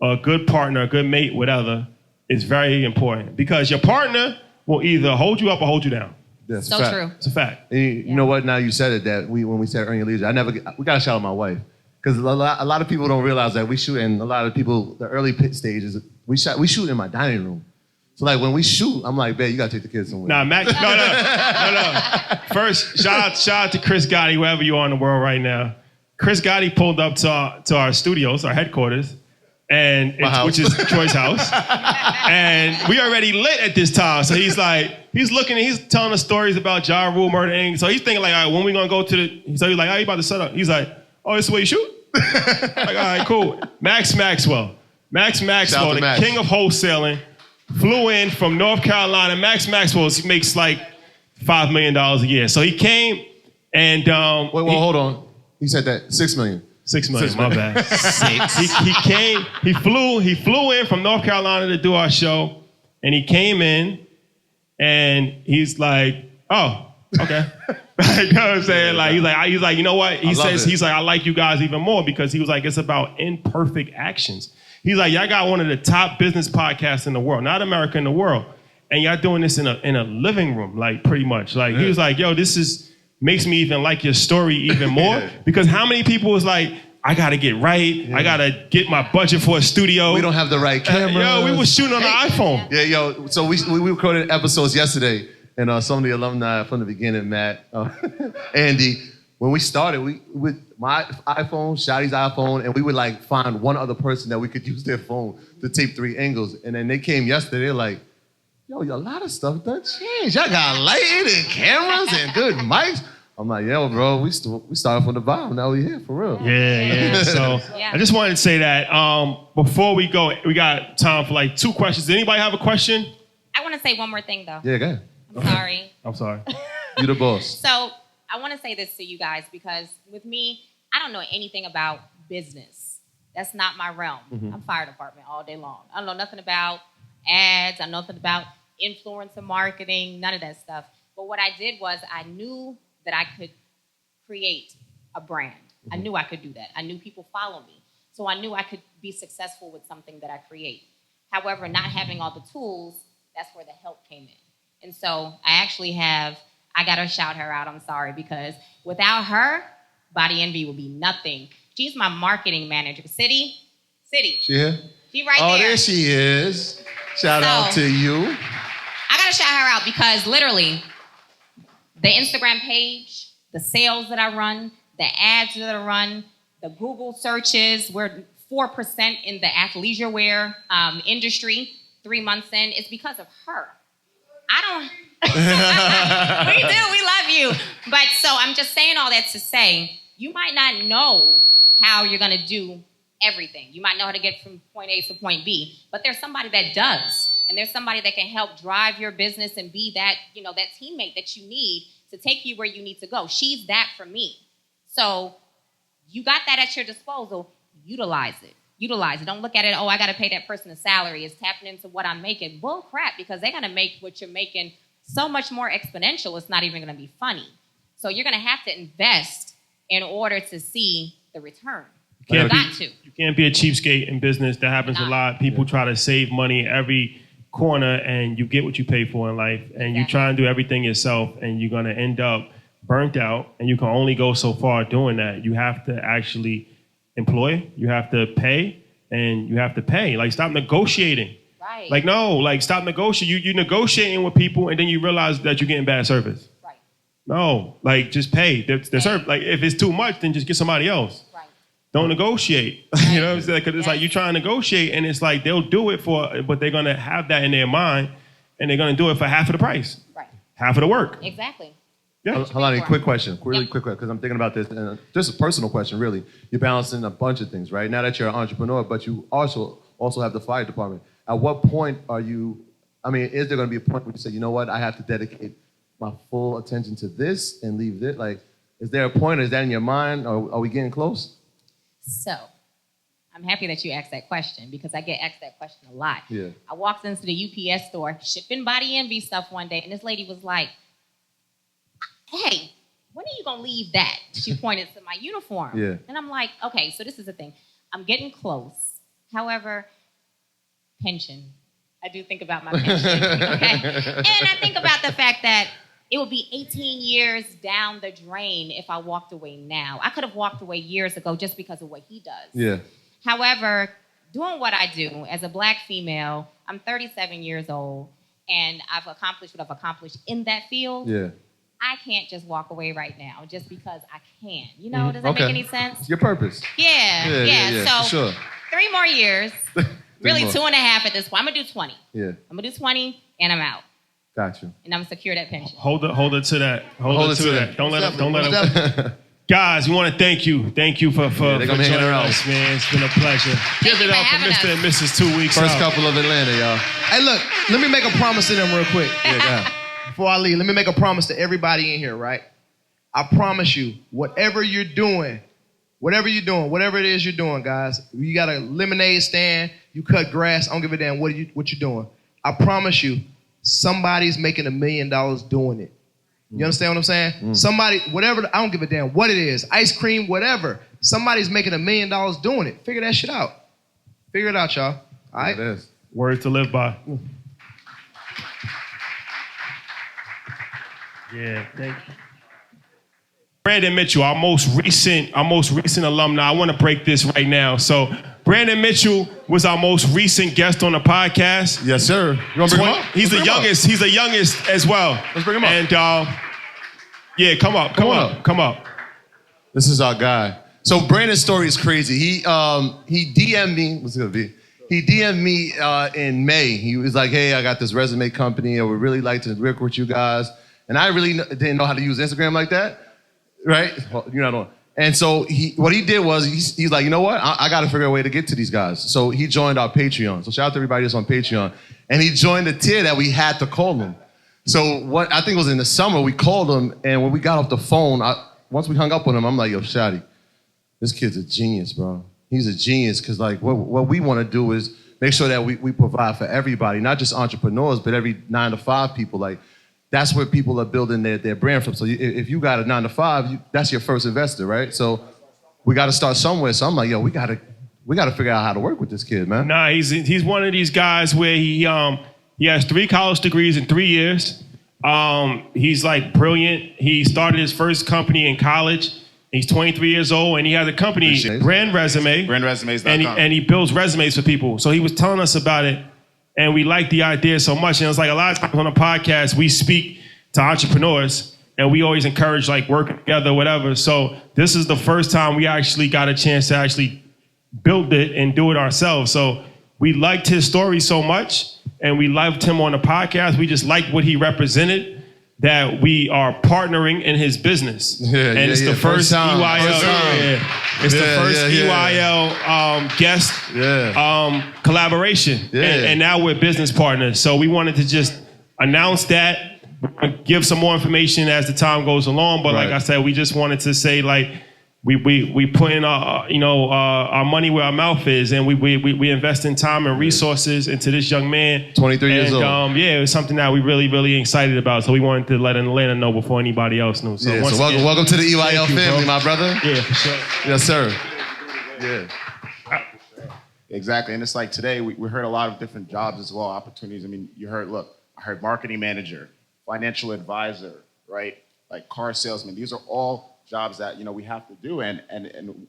or a good partner, a good mate, whatever, is very important because your partner will either hold you up or hold you down. That's So a fact. true. It's a fact. And you know what? Now you said it, that when we said Earn Your Leisure, we gotta shout out my wife, because a lot of people don't realize that we shoot, and a lot of people, the early pit stages, we shoot in my dining room. So like when we shoot, I'm like, babe, you gotta take the kids somewhere. Nah, Mac. No. First, shout out to Chris Gotti, wherever you are in the world right now. Chris Gotti pulled up to our studios, our headquarters, which is Troy's house, and we already lit at this time. So he's looking and he's telling us stories about Ja Rule, Murder Inc. So he's thinking like, all right, when we gonna go to the? So he's like, how you about to set up? He's like, oh, this is the way you shoot. Like, all right, cool. Max Maxwell, the Max. king of wholesaling, flew in from North Carolina. Max Maxwell makes like $5 million a year. So he came and Wait, hold on. He said that $6 million. 6 million, my bad. He flew in from North Carolina to do our show, and he came in, and he's like, oh, okay. You know what I'm saying? Like he's like, you know what? He's like, I like you guys even more because he was like, it's about imperfect actions. He's like, y'all got one of the top business podcasts in the world, not America, in the world, and y'all doing this in a living room, like pretty much. Like he was like, yo, makes me even like your story even more because how many people was like, I gotta get right, I gotta get my budget for a studio. We don't have the right camera. We were shooting on the iPhone. Yeah, yo. So we recorded episodes yesterday, and some of the alumni from the beginning, Matt, Andy. When we started, we with my iPhone, Shotty's iPhone, and we would like find one other person that we could use their phone to tape 3 angles. And then they came yesterday, they're like, yo, a lot of stuff done changed. Y'all got lighting and cameras and good mics. I'm like, yo, bro, we started from the bottom. Now we here, for real. Yeah. So I just wanted to say that before we go, we got time for like 2 questions. Does anybody have a question? I want to say one more thing, though. Yeah, go ahead. I'm sorry. I'm sorry. You the boss. So I want to say this to you guys because with me, I don't know anything about business. That's not my realm. I'm fire department all day long. I don't know nothing about ads. I know nothing about influencer marketing, none of that stuff. But what I did was I knew that I could create a brand. I knew I could do that. I knew people follow me. So I knew I could be successful with something that I create. However, not having all the tools, that's where the help came in. And so I got to shout her out, I'm sorry, because without her, Body Envy would be nothing. She's my marketing manager. City. She here? She right there. Oh, there she is. Shout out to you. I got to shout her out because literally, the Instagram page, the sales that I run, the ads that I run, the Google searches, we're 4% in the athleisure wear industry 3 months in. It's because of her. We love you. But so I'm just saying all that to say, you might not know how you're going to do everything. You might know how to get from point A to point B, but there's somebody that does. And there's somebody that can help drive your business and be that, that teammate that you need to take you where you need to go. She's that for me. So you got that at your disposal. Utilize it. Utilize it. Don't look at it, oh, I got to pay that person a salary. It's tapping into what I'm making. Bull crap, because they're going to make what you're making so much more exponential, it's not even going to be funny. So you're going to have to invest in order to see the return. You can't be a cheapskate in business. That happens a lot. People try to save money every corner, and you get what you pay for in life. And you try and do everything yourself, and you're going to end up burnt out, and you can only go so far doing that. You have to actually employ, you have to pay, and you have to pay. Like, stop negotiating. Right. Like, no, like, stop negotiating. You're negotiating with people, and then you realize that you're getting bad service. Right. No, like, just pay. Like, if it's too much, then just get somebody else. Right. Don't negotiate. You know what I'm saying? Because it's like you're trying to negotiate, and it's like they'll do it but they're going to have that in their mind, and they're going to do it for half of the price. Right. Half of the work. Exactly. Yeah. Halani, quick question, really quick, because I'm thinking about this, and just a personal question, really. You're balancing a bunch of things, right? Now that you're an entrepreneur, but you also have the fire department. At what point is there going to be a point where you say, you know what, I have to dedicate my full attention to this and leave this? Like, is there a point? Is that in your mind? Or are we getting close? So, I'm happy that you asked that question, because I get asked that question a lot. Yeah. I walked into the UPS store, shipping Body Envy stuff one day, and this lady was like, hey, when are you going to leave that? She pointed to my uniform. Yeah. And I'm like, okay, so this is the thing. I'm getting close. However, pension. I do think about my pension, okay? And I think about the fact that it would be 18 years down the drain if I walked away now. I could have walked away years ago just because of what he does. Yeah. However, doing what I do as a Black female, I'm 37 years old, and I've accomplished what I've accomplished in that field. Yeah. I can't just walk away right now just because I can. You know, does that make any sense? It's your purpose. Yeah. So sure. 3 more years. Really more. 2.5 at this point. I'm going to do 20. Yeah. I'm going to do 20, and I'm out. Got you. And I'm going to secure that pension. Hold it to that. Hold it to that. Don't let it. Guys, we want to thank you. Thank you for joining us, man. It's been a pleasure. Give it up for Mr. and Mrs. 2 Weeks First out. couple of Atlanta, y'all. Hey, look, let me make a promise to them real quick. Yeah, go ahead. Before I leave, let me make a promise to everybody in here, right? I promise you, whatever you're doing, whatever it is you're doing, guys, you got a lemonade stand, you cut grass, I don't give a damn what you're doing. I promise you, somebody's making $1 million doing it. You understand what I'm saying? Somebody, whatever, I don't give a damn what it is, ice cream, whatever. Somebody's making $1 million doing it. Figure that shit out. Figure it out, y'all. All right? It is. Word to live by. Yeah, thank you. Brandon Mitchell, our most recent alumni. I want to break this right now. So, Brandon Mitchell was our most recent guest on the podcast. Yes, sir. You want to bring him up? He's the youngest. He's the youngest as well. Let's bring him up. And come up. This is our guy. So Brandon's story is crazy. He DM'd me. What's it gonna be? He DM'd me in May. He was like, "Hey, I got this resume company. I would really like to work with you guys." And I really didn't know how to use Instagram like that, right? Well, you're not on. And so what he did was he's like, you know what? I got to figure out a way to get to these guys. So he joined our Patreon. So shout out to everybody that's on Patreon. And he joined the tier that we had to call him. So what I think it was in the summer, we called him, and when we got off the phone, once we hung up on him, I'm like, yo, Shotty, this kid's a genius, bro. He's a genius because like what we want to do is make sure that we provide for everybody, not just entrepreneurs, but every 9 to 5 people. Like that's where people are building their brand from. So if you got a 9 to 5, that's your first investor, right? So we got to start somewhere. So I'm like, yo, we got to figure out how to work with this kid, man. Nah, he's one of these guys where he has 3 college degrees in 3 years. He's like brilliant. He started his first company in college. He's 23 years old, and he has a company, Brand Resume. BrandResumes.com. And he builds resumes for people. So he was telling us about it, and we liked the idea so much. And it's like a lot of times on the podcast, we speak to entrepreneurs, and we always encourage like working together, whatever. So this is the first time we actually got a chance to actually build it and do it ourselves. So we liked his story so much, and we loved him on the podcast. We just liked what he represented, that we are partnering in his business. It's the first EYL. It's the first EYL guest collaboration. And now we're business partners. So we wanted to just announce that, give some more information as the time goes along. But like I said, we just wanted to say, like, we put in our money where our mouth is, and we invest in time and resources into this young man. 23 years old. Yeah, it was something that we really excited about. So we wanted to let Atlanta know before anybody else knew. So, welcome to the EYL family, bro. my brother. Yeah, for sure. Yes, sir. Yeah. Exactly, and it's like today we heard a lot of different jobs as well, opportunities. I mean, I heard marketing manager, financial advisor, right? Like car salesman. These are all jobs that we have to do, and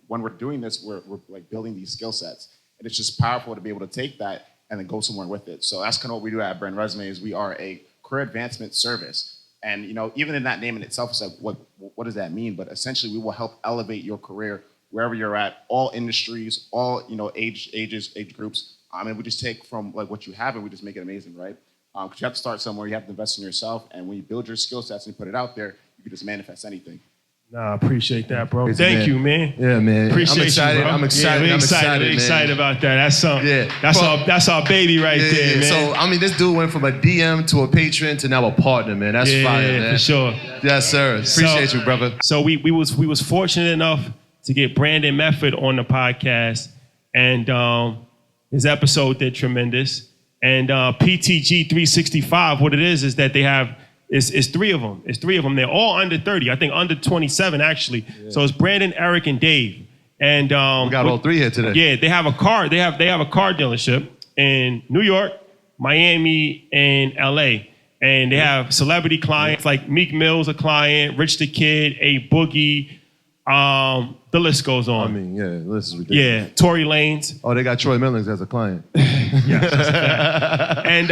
when we're doing this, we're like building these skill sets, and it's just powerful to be able to take that and then go somewhere with it. So that's kind of what we do at Brand Resume. Is we are a career advancement service, and even in that name in itself, it's like what does that mean? But essentially, we will help elevate your career wherever you're at, all industries, all age groups. And we just take from like what you have and we just make it amazing, right? Because you have to start somewhere, you have to invest in yourself, and when you build your skill sets and you put it out there, you can just manifest anything. Nah, I appreciate that, bro. Crazy, Thank man. you, man. Yeah, man. Appreciate I'm excited. you, bro. I'm excited. Yeah, I'm excited. We're excited about that. That's something. Yeah. That's our baby right there, man. So I mean, this dude went from a DM to a patron to now a partner, man. That's fire, man. For sure. Yes, sir. Appreciate you, brother. So we was fortunate enough to get Brandon Mefford on the podcast, and his episode did tremendous. And PTG 365, what it is that they have is three of them. It's three of them. They're all under 30. I think under 27 actually. Yeah. So it's Brandon, Eric, and Dave. And we got all three here today. Yeah, they have a car. They have a car dealership in New York, Miami, and LA. And they have celebrity clients like Meek Mill's a client, Rich the Kid, A Boogie. The list goes on. I mean, yeah, this is ridiculous. Yeah, Tory Lanez. Oh, they got Troy Millings as a client. Yes, that's a fact. And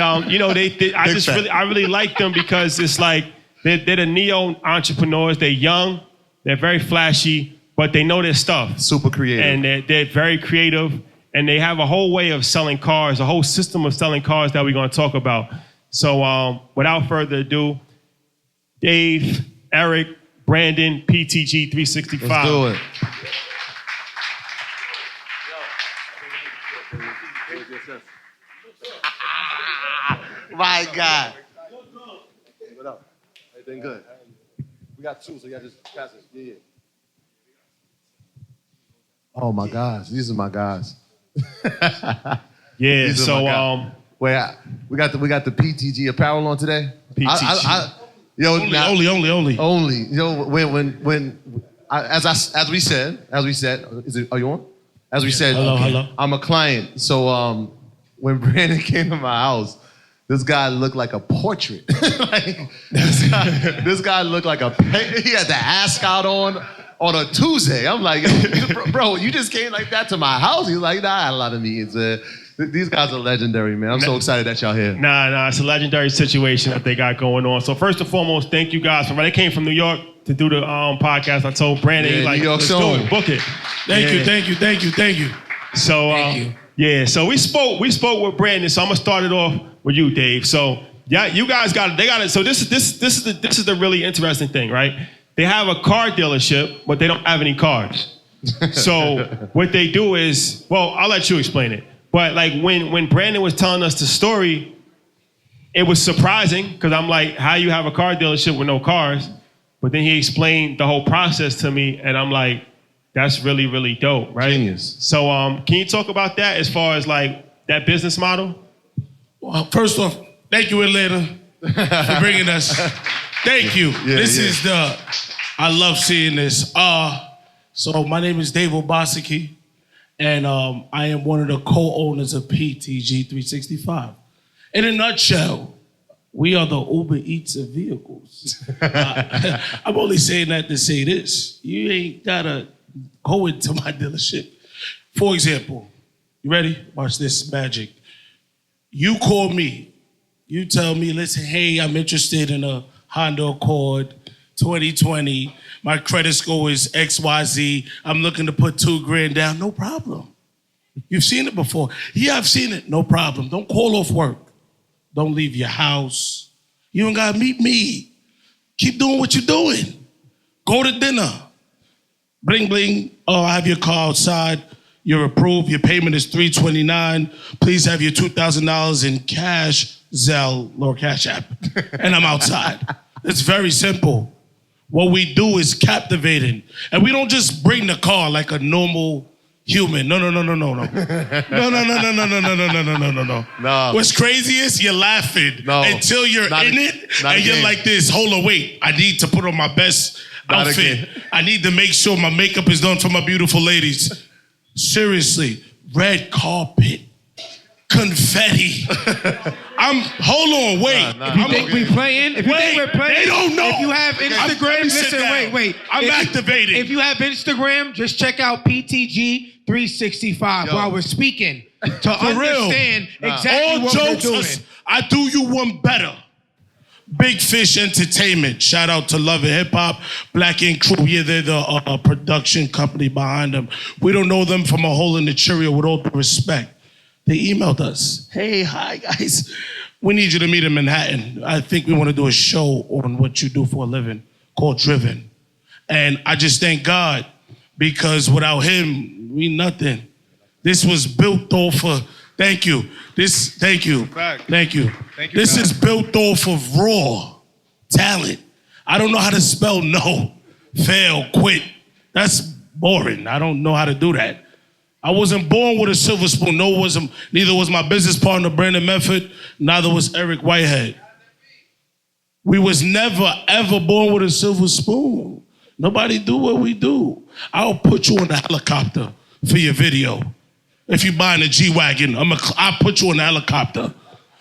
I really like them because it's like they're the neo entrepreneurs. They're young, they're very flashy, but they know their stuff. Super creative. And they're very creative, and they have a whole way of selling cars, a whole system of selling cars that we're going to talk about. So without further ado, Dave, Eric, Brandon, PTG 365. Let's do it. My God. What up? Everything good? We got two, so you got to just pass it. Yeah. Oh my gosh, these are my guys. Yeah. So wait, we got the PTG apparel on today. PTG. Only. As we said, are you on? As we said, hello. I'm a client. So when Brandon came to my house, this guy looked like a portrait. This guy looked like he had the ascot on a Tuesday. I'm like, bro, you just came like that to my house? He's like, nah, I had a lot of meetings, man. These guys are legendary, man. I'm so excited that y'all here. Nah, it's a legendary situation that they got going on. So first and foremost, thank you guys. They came from New York to do the podcast. I told Brandon, he's like, let's do it, book it. Thank you. So so we spoke with Brandon. So I'm gonna start it off with you, Dave. So yeah, you guys got it. So this is the really interesting thing, right? They have a car dealership, but they don't have any cars. So what they do is, well, I'll let you explain it. But like when Brandon was telling us the story, it was surprising because I'm like, how you have a car dealership with no cars? But then he explained the whole process to me, and I'm like, that's really, really dope, right? Genius. So can you talk about that as far as like that business model? Well, first off, thank you, Atlanta, for bringing us. Thank you. I love seeing this. So my name is Dave Obaseki, and I am one of the co-owners of PTG 365. In a nutshell, we are the Uber Eats of vehicles. I'm only saying that to say this. You ain't gotta go into my dealership. For example, you ready? Watch this magic. You call me. You tell me, listen, hey, I'm interested in a Honda Accord 2020. My credit score is XYZ. I'm looking to put $2,000 down. No problem. You've seen it before. Yeah, I've seen it. No problem. Don't call off work. Don't leave your house. You don't gotta meet me. Keep doing what you're doing. Go to dinner. Bling, bling. Oh, I have your car outside. You're approved. Your payment is $329. Please have your $2,000 in cash, Zelle, or Cash App. And I'm outside. It's very simple. What we do is captivating. And we don't just bring the car like a normal human. No. No. What's crazy is you're laughing until you're in it and you're like this. Hold on, wait. I need to put on my best outfit. I need to make sure my makeup is done for my beautiful ladies. Seriously, red carpet, confetti. Hold on, wait. If you think we playing, if you think we're playing, they don't know. If you have Instagram, listen, wait. I'm activated. If you have Instagram, just check out PTG 365 while we're speaking to understand exactly all what jokes we're doing. I do you one better. Big Fish Entertainment. Shout out to Love and Hip Hop, Black Ink Crew. Yeah, they're the production company behind them. We don't know them from a hole in the Cheerio, with all due respect. They emailed us. Hey, hi, guys. We need you to meet in Manhattan. I think we want to do a show on what you do for a living called Driven. And I just thank God, because without him, we nothing. This was built off of, thank you. Thank you. This is built off of raw talent. I don't know how to spell no, fail, quit. That's boring. I don't know how to do that. I wasn't born with a silver spoon. Neither was my business partner, Brandon Mefford. Neither was Eric Whitehead. We was never, ever born with a silver spoon. Nobody do what we do. I'll put you on the helicopter for your video. If you're buying a G-Wagon, I'll put you on the helicopter.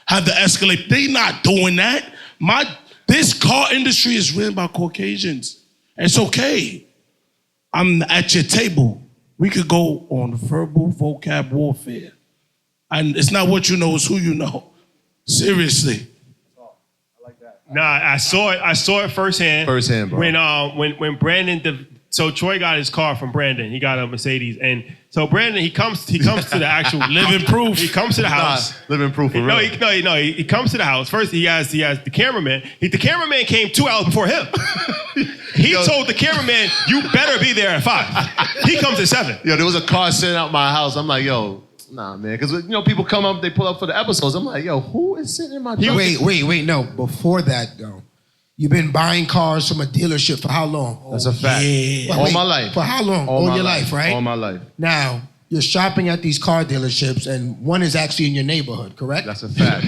Have the Escalade. They not doing that. This car industry is ran by Caucasians. It's okay. I'm at your table. We could go on verbal vocab warfare. And it's not what you know, it's who you know. Seriously. Nah, I saw it firsthand. Firsthand, bro. When Brandon, so Troy got his car from Brandon. He got a Mercedes, and so Brandon he comes to the actual living proof. He comes to the house. Living proof for real. He comes to the house. First he has the cameraman. The cameraman came 2 hours before him. He told the cameraman, "You better be there at 5." He comes at 7. Yo, there was a car sitting out my house. I'm like, yo, nah, man, because people come up, they pull up for the episodes. I'm like, yo, who is sitting in my truck? Wait, no. Before that, though, you've been buying cars from a dealership for how long? That's a fact. Yeah. All my life. For how long? All your life, right? All my life. Now, you're shopping at these car dealerships, and one is actually in your neighborhood, correct? That's a fact.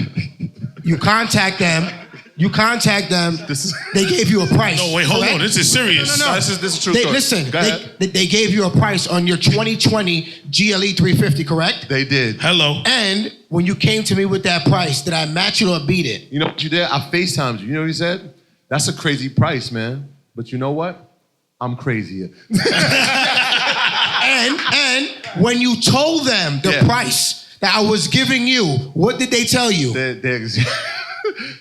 You contact them. They gave you a price. No, wait, hold on. This is serious. No. This is true story. Listen, Go ahead. they gave you a price on your 2020 GLE 350, correct? They did. Hello. And when you came to me with that price, did I match it or beat it? You know what you did? I FaceTimed you. You know what he said? That's a crazy price, man. But you know what? I'm crazier. And when you told them the price that I was giving you, what did they tell you?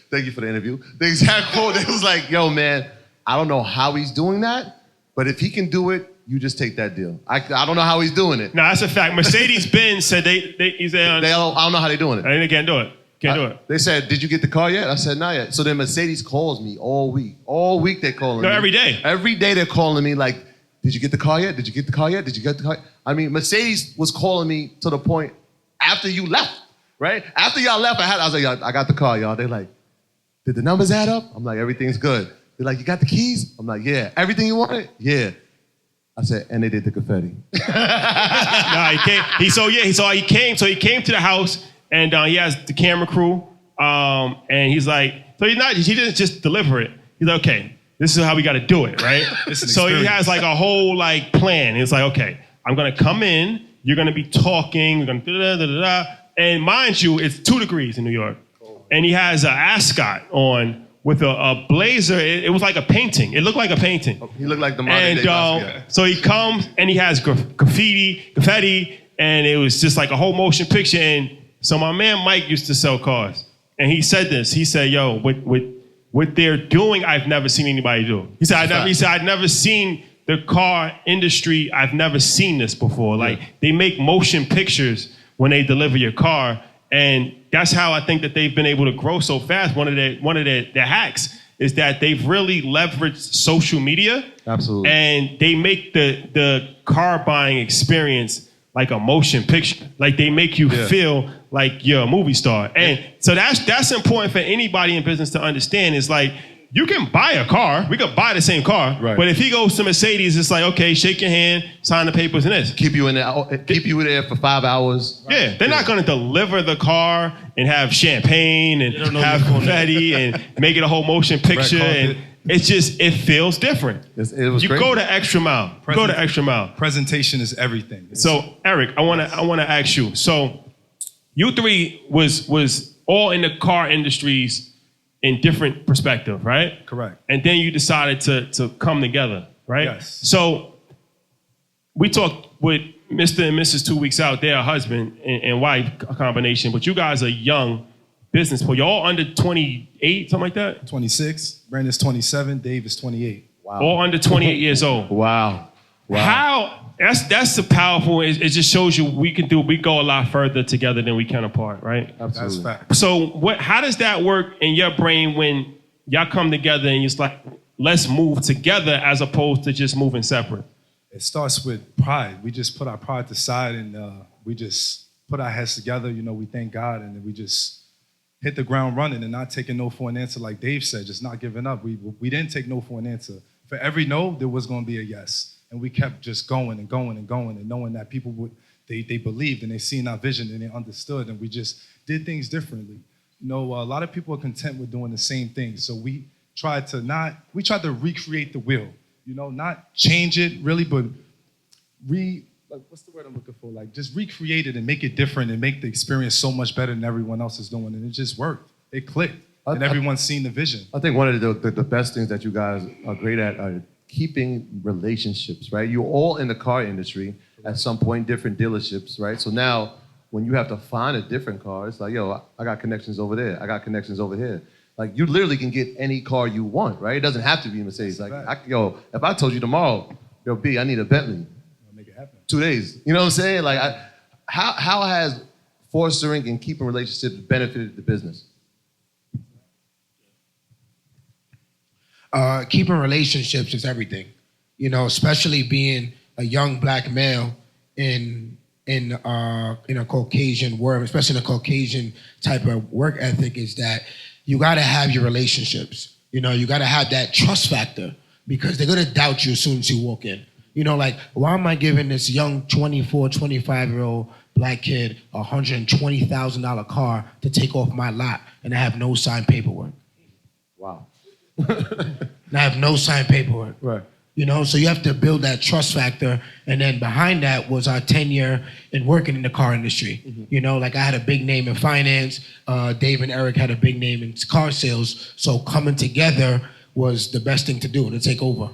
Thank you for the interview. The exact quote, it was like, yo, man, I don't know how he's doing that, but if he can do it, you just take that deal. I don't know how he's doing it. No, that's a fact. Mercedes-Benz said I don't know how they're doing it. They can't do it. Can't do it. They said, did you get the car yet? I said, not yet. So then Mercedes calls me all week. All week they're calling me. No, every day. Every day they're calling me like, did you get the car yet? Did you get the car yet? Did you get the car? I mean, Mercedes was calling me to the point after you left, right? After y'all left, I was like, I got the car, y'all. They're like, did the numbers add up? I'm like, everything's good. They're like, you got the keys? I'm like, yeah. Everything you wanted? Yeah. I said, and they did the confetti. Nah, he came. He came to the house, and he has the camera crew, and he's like, he didn't just deliver it. He's like, okay, this is how we got to do it, right? So he has like a whole like plan. It's like, okay, I'm gonna come in. You're gonna be talking. We're gonna da-da-da-da-da. And mind you, it's 2 degrees in New York. And he has an ascot on with a blazer. It was like a painting. It looked like a painting. He looked like the modern day Basquiat. So he comes and he has confetti, and it was just like a whole motion picture. And so my man Mike used to sell cars, and he said this. He said, "Yo, what they're doing, I've never seen anybody do." He said, "I've never seen the car industry. I've never seen this before. Like they make motion pictures when they deliver your car." And that's how I think that they've been able to grow so fast. One of their hacks is that they've really leveraged social media. Absolutely. And they make the car buying experience like a motion picture. Like they make you feel like you're a movie star. And so that's important for anybody in business to understand. Is like you can buy a car. We could buy the same car. Right. But if he goes to Mercedes, it's like, okay, shake your hand, sign the papers and this. Keep you there for 5 hours. Yeah, they're not going to deliver the car and have champagne and have confetti and make it a whole motion picture. And it's just, it feels different. It was you crazy. go the extra mile. Go the extra mile. Presentation is everything. So, Eric, I want to ask you. So, you three was all in the car industries in different perspective, right? Correct. And then you decided to come together, right? Yes. So we talked with Mr. and Mrs. 2 weeks out, they're a husband and wife combination, but you guys are young business people. You're all under 28, something like that? 26. Brandon's 27. Dave is 28. Wow. All under 28 years old. Wow. How, that's the powerful, it just shows you we go a lot further together than we can apart, right? Absolutely. That's fact. So how does that work in your brain when y'all come together and it's like, let's move together as opposed to just moving separate? It starts with pride. We just put our pride aside and we just put our heads together. You know, we thank God and then we just hit the ground running and not taking no for an answer. Like Dave said, just not giving up. We didn't take no for an answer. For every no, there was going to be a yes. And we kept just going and going and going and knowing that people they believed and they seen our vision and they understood and we just did things differently. You know, a lot of people are content with doing the same thing. So we tried to recreate the wheel, you know, not change it really, but what's the word I'm looking for? Like just recreate it and make it different and make the experience so much better than everyone else is doing. And it just worked. It clicked. And everyone's seen the vision. I think one of the best things that you guys are great at are keeping relationships, right? You're all in the car industry at some point, different dealerships, right? So now when you have to find a different car, it's like, yo, I got connections over there. I got connections over here. Like you literally can get any car you want, right? It doesn't have to be a Mercedes. Like, if I told you tomorrow, yo, B, I need a Bentley. I'll make it happen. 2 days. You know what I'm saying? Like, how has fostering and keeping relationships benefited the business? Keeping relationships is everything, you know, especially being a young black male in a Caucasian world, especially in a Caucasian type of work ethic, is that you got to have your relationships. You know, you got to have that trust factor because they're going to doubt you as soon as you walk in. You know, like, why am I giving this young 24, 25-year-old black kid a $120,000 car to take off my lot and I have no signed paperwork? Wow. And I have no signed paperwork. Right. You know, so you have to build that trust factor. And then behind that was our tenure in working in the car industry. Mm-hmm. You know, like I had a big name in finance. Dave and Eric had a big name in car sales. So coming together was the best thing to do, to take over.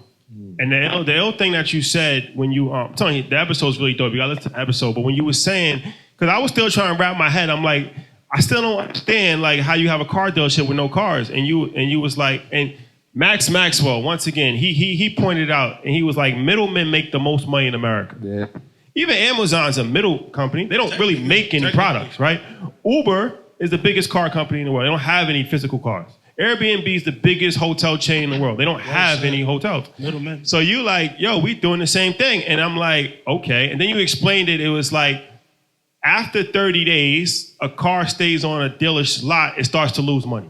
And the old thing that you said when you, I'm telling you, the episode's really dope. You gotta listen to the episode. But when you were saying, because I was still trying to wrap my head, I'm like, I still don't understand like how you have a car dealership with no cars. And you was like, and Max Maxwell, once again, he pointed out, and he was like, middlemen make the most money in America. Yeah. Even Amazon's a middle company. They don't really make any products, right? Uber is the biggest car company in the world. They don't have any physical cars. Airbnb is the biggest hotel chain in the world. They don't have any hotels. Middlemen. So you like, yo, we doing the same thing. And I'm like, okay. And then you explained it. It was like, after 30 days, a car stays on a dealer's lot, it starts to lose money.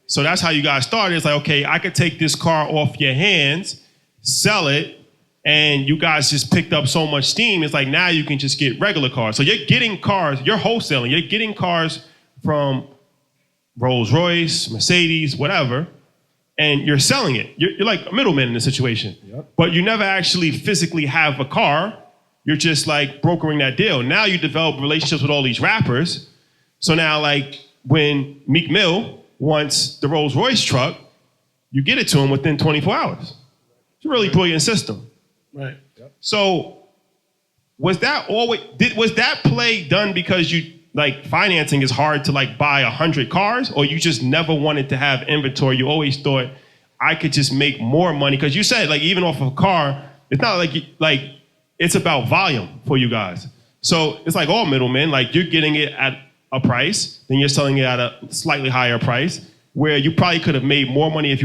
So that's how you guys started. It's like, okay, I could take this car off your hands, sell it, and you guys just picked up so much steam. It's like now you can just get regular cars. So you're getting cars, you're wholesaling, you're getting cars from Rolls Royce, Mercedes, whatever, and you're selling it. You're like a middleman in the situation. Yep. But you never actually physically have a car. You're just like brokering that deal. Now you develop relationships with all these rappers. So now like when Meek Mill wants the Rolls Royce truck, you get it to him within 24 hours. It's a really brilliant system. Right. Yep. So was that play done because you like financing is hard to like buy 100 cars, or you just never wanted to have inventory? You always thought I could just make more money because you said like even off of a car, it's not like it's about volume for you guys. So it's like all middlemen, like you're getting it at a price, then you're selling it at a slightly higher price, where you probably could have made more money if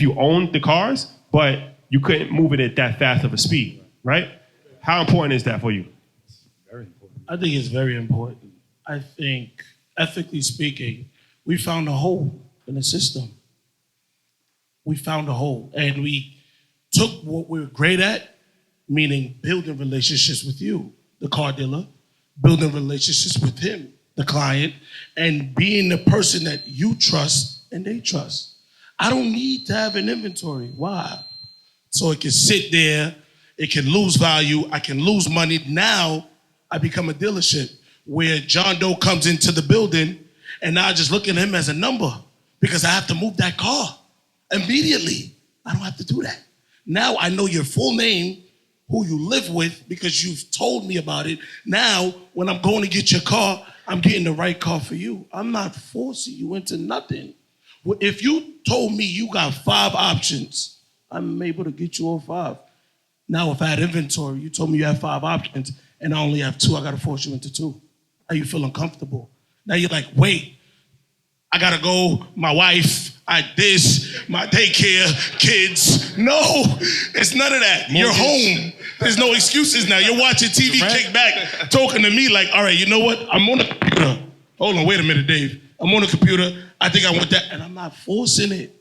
you owned the cars, but you couldn't move it at that fast of a speed, right? How important is that for you? Very important. I think it's very important. I think, ethically speaking, we found a hole in the system. we found a hole, and we took what we were great at, meaning building relationships with you, the car dealer, building relationships with him, the client, and being the person that you trust and they trust. I don't need to have an inventory. Why? So it can sit there, it can lose value, I can lose money. Now I become a dealership where John Doe comes into the building and now I just look at him as a number because I have to move that car immediately. I don't have to do that. Now I know your full name, who you live with, because you've told me about it. Now, when I'm going to get your car, I'm getting the right car for you. I'm not forcing you into nothing. If you told me you got 5 options, I'm able to get you all 5. Now, if I had inventory, you told me you have 5 options, and I only have 2, I gotta force you into 2. Now you feel uncomfortable. Now you're like, wait, I gotta go, my wife, my daycare, kids. No, it's none of that. You're home. There's no excuses now. You're watching TV, kick back, talking to me like, all right, you know what? I'm on the computer. Hold on, wait a minute, Dave. I'm on the computer. I think I want that. And I'm not forcing it.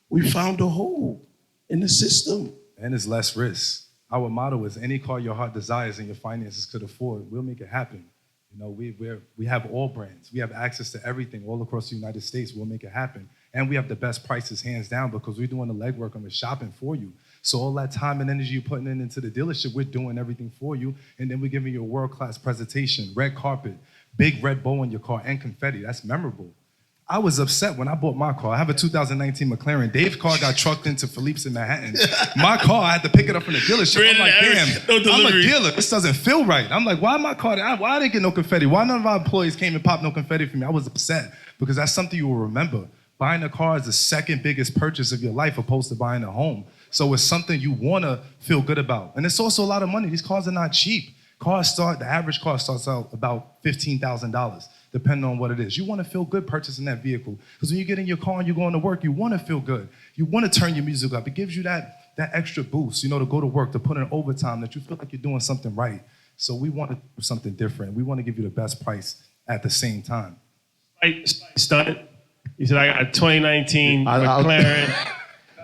We found a hole in the system. And it's less risk. Our motto is any car your heart desires and your finances could afford, we'll make it happen. You know, we have all brands. We have access to everything all across the United States. We'll make it happen. And we have the best prices hands down because we're doing the legwork and we're shopping for you. So all that time and energy you're putting into the dealership, we're doing everything for you. And then we're giving you a world-class presentation, red carpet, big red bow on your car, and confetti. That's memorable. I was upset when I bought my car. I have a 2019 McLaren. Dave's car got trucked into Philippe's in Manhattan. My car, I had to pick it up from the dealership. I'm like, damn, I'm a dealer. This doesn't feel right. I'm like, why my car? Why I didn't get no confetti? Why none of our employees came and popped no confetti for me? I was upset because that's something you will remember. Buying a car is the second biggest purchase of your life opposed to buying a home. So it's something you want to feel good about. And it's also a lot of money. These cars are not cheap. The average car starts out about $15,000, depending on what it is. You want to feel good purchasing that vehicle. Because when you get in your car and you're going to work, you want to feel good. You want to turn your music up. It gives you that extra boost, you know, to go to work, to put in overtime, that you feel like you're doing something right. So we want to do something different. We want to give you the best price at the same time. Stunt. He said, I got a 2019 McLaren.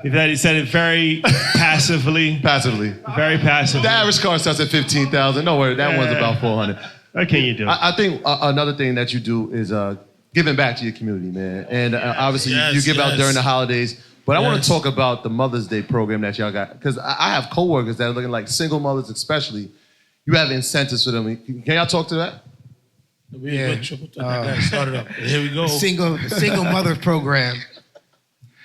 He said it very passively. Passively. Very passively. The average car starts at $15,000. No worry, that one's about $400. What can you do? I think another thing that you do is giving back to your community, man. And obviously you give out during the holidays. But I want to talk about the Mother's Day program that y'all got. Because I have coworkers that are looking like single mothers especially. You have incentives for them. Can y'all talk to that? Yeah. Started up. Here we go. Single mother program.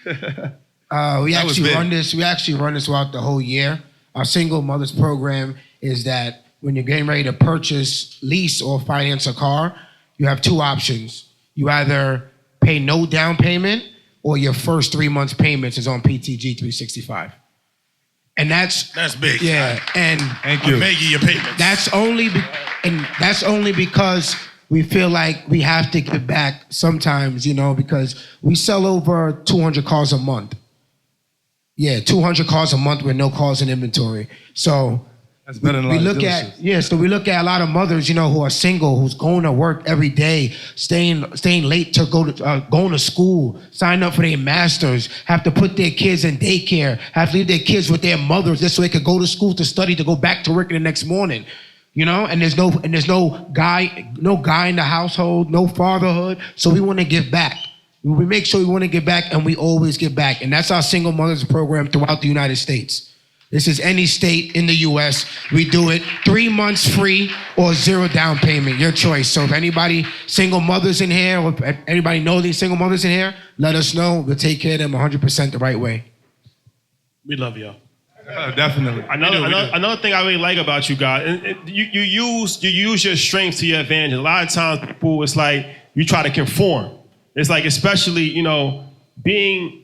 We actually run this throughout the whole year. Our single mothers program is that when you're getting ready to purchase, lease, or finance a car, you have 2 options. You either pay no down payment or your first 3 months payments is on PTG 365. And that's big. Yeah, and thank you. I'm making your payments. That's only because we feel like we have to give back sometimes, you know, because we sell over 200 cars a month. Yeah, 200 cars a month with no cars in inventory. So that's better than a lot of dealerships. So we look at a lot of mothers, you know, who are single, who's going to work every day, staying late to going to school, sign up for their masters, have to put their kids in daycare, have to leave their kids with their mothers just so they could go to school to study, to go back to work the next morning. You know, and there's no guy in the household, no fatherhood. So we want to give back. We make sure we want to give back, and we always give back. And that's our single mothers program throughout the United States. This is any state in the U.S. We do it 3 months free or 0 down payment, your choice. So if anybody single mothers in here, or anybody knows these single mothers in here, let us know. We'll take care of them 100% the right way. We love y'all. Definitely. Another thing I really like about you guys, you use your strengths to your advantage. A lot of times, people, it's like you try to conform. It's like, especially, you know, being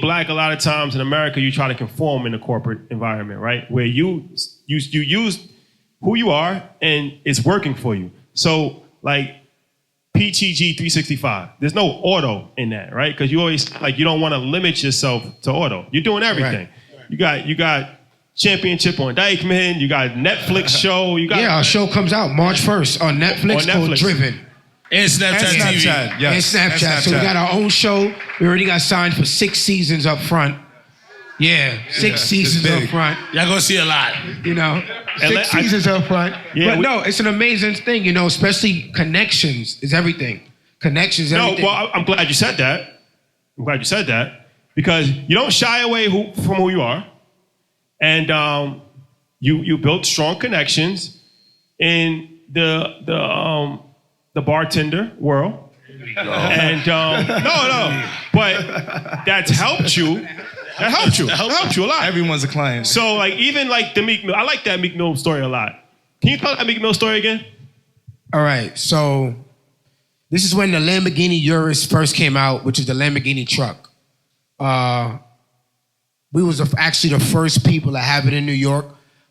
black. A lot of times in America, you try to conform in the corporate environment, right? Where you use who you are and it's working for you. So like PTG 365, there's no auto in that, right? Because you always you don't want to limit yourself to auto. You're doing everything. Right. You got Championship on Dykeman. You got Netflix show. Our show comes out March 1st on Netflix. Called Driven. And Snapchat TV. Snapchat, yes. And Snapchat. So we got our own show. We already got signed for 6 seasons up front. Yeah, 6 seasons up front. Y'all gonna see a lot. You know, 6 seasons up front. Yeah, but no, it's an amazing thing, you know, especially connections is everything. Connections is everything. No, well, I'm glad you said that. I'm glad you said that because you don't shy away from who you are, and you built strong connections in the bartender world. And but that's helped you. That helped you a lot. Everyone's a client. So like even like the Meek Mill, I like that Meek Mill story a lot. Can you tell that Meek Mill story again? All right, so this is when the Lamborghini Urus first came out, which is the Lamborghini truck. We was actually the first people to have it in New York.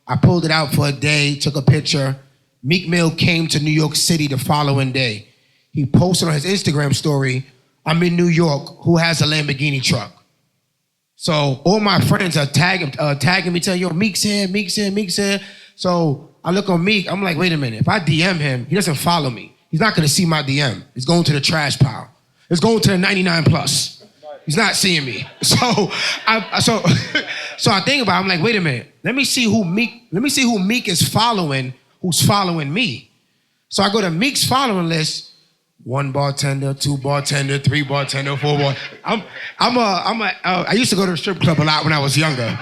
I pulled it out for a day, took a picture. Meek Mill came to New York City the following day. He posted on his Instagram story, "I'm in New York, who has a Lamborghini truck?" So all my friends are tagging me, telling, "Yo, Meek's here, Meek's here, Meek's here." So I look on Meek, I'm like, wait a minute. If I DM him, he doesn't follow me. He's not gonna see my DM. It's going to the trash pile. It's going to the 99 plus. He's not seeing me. So I think about it, I'm like, wait a minute. Let me see who Meek is following, who's following me. So I go to Meek's following list. 1 bartender, 2 bartender, 3 bartender, 4 bar. I used to go to the strip club a lot when I was younger.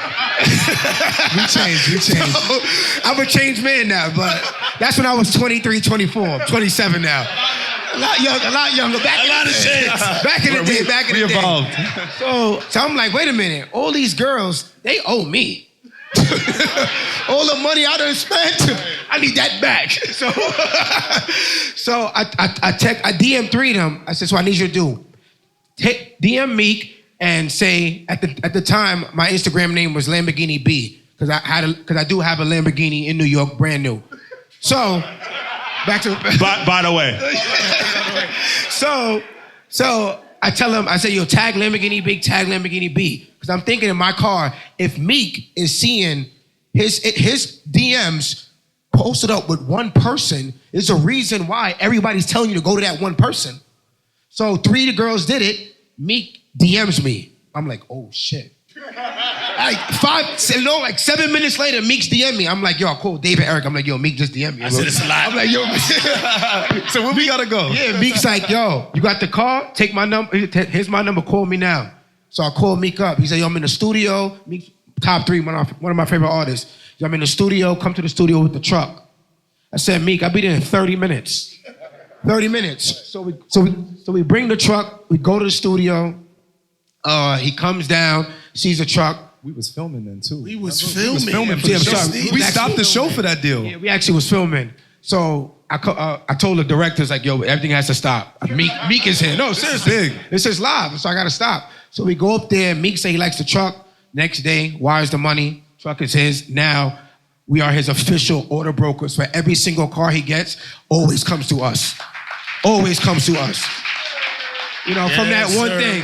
We changed. So, I'm a changed man now, but that's when I was 23, 24. I'm 27 now. A lot younger. Back in the day. We evolved. So I'm like, wait a minute. All these girls, they owe me. All the money I done spent, I need that back. So I DM 3 of them. I said, so I need you to do. DM Meek and say, at the time, my Instagram name was Lamborghini B, because I do have a Lamborghini in New York, brand new. So, back to... By the way. So I tell him, I say, yo, tag Lamborghini B, tag Lamborghini B. Because I'm thinking in my car, if Meek is seeing his DMs posted up with one person, is a reason why everybody's telling you to go to that one person. So 3 of the girls did it. Meek DMs me. I'm like, oh shit. Like 7 minutes later, Meek's DM me. I'm like, yo, I called David Eric. I'm like, yo, Meek just DM me. I said it's a lie. I'm like, yo. So where we gotta go? Yeah, Meek's like, yo, you got the car? Take my number. Here's my number. Call me now. So I called Meek up. He said, yo, I'm in the studio. Meek, top 3, one of my favorite artists. Yo, I'm in the studio. Come to the studio with the truck. I said, Meek, I'll be there in 30 minutes. 30 minutes. So we bring the truck. We go to the studio. He comes down, sees the truck. We was filming then too. We was filming for the show. We stopped the show for that deal. Yeah, we actually was filming. So I told the directors, like, yo, everything has to stop. Meek is here. No, seriously. This is live, so I got to stop. So we go up there. Meek say he likes the truck. Next day, wires the money. Truck is his. Now, we are his official order brokers for every single car he gets. Always comes to us. Always comes to us. You know, from that one thing.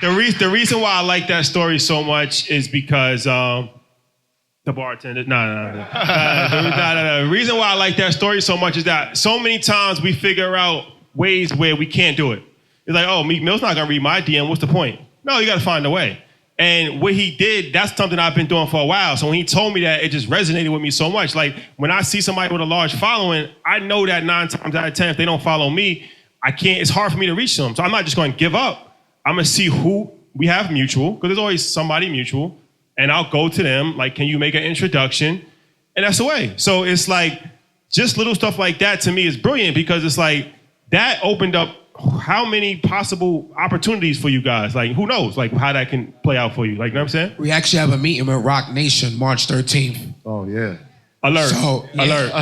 The reason why I like that story so much is because the bartender. No. The reason why I like that story so much is that so many times we figure out ways where we can't do it. It's like, oh, Meek Mill's not gonna read my DM. What's the point? No, you gotta find a way. And what he did, that's something I've been doing for a while. So when he told me that, it just resonated with me so much. Like when I see somebody with a large following, I know that 9 times out of 10, if they don't follow me, it's hard for me to reach them. So I'm not just going to give up. I'm going to see who we have mutual, because there's always somebody mutual. And I'll go to them, like, can you make an introduction? And that's the way. So it's like, just little stuff like that to me is brilliant, because it's like, that opened up how many possible opportunities for you guys? Like, who knows? Like, how that can play out for you. Like, you know what I'm saying? We actually have a meeting with Rock Nation March 13th. Oh, yeah. Alert. So, yeah. Alert.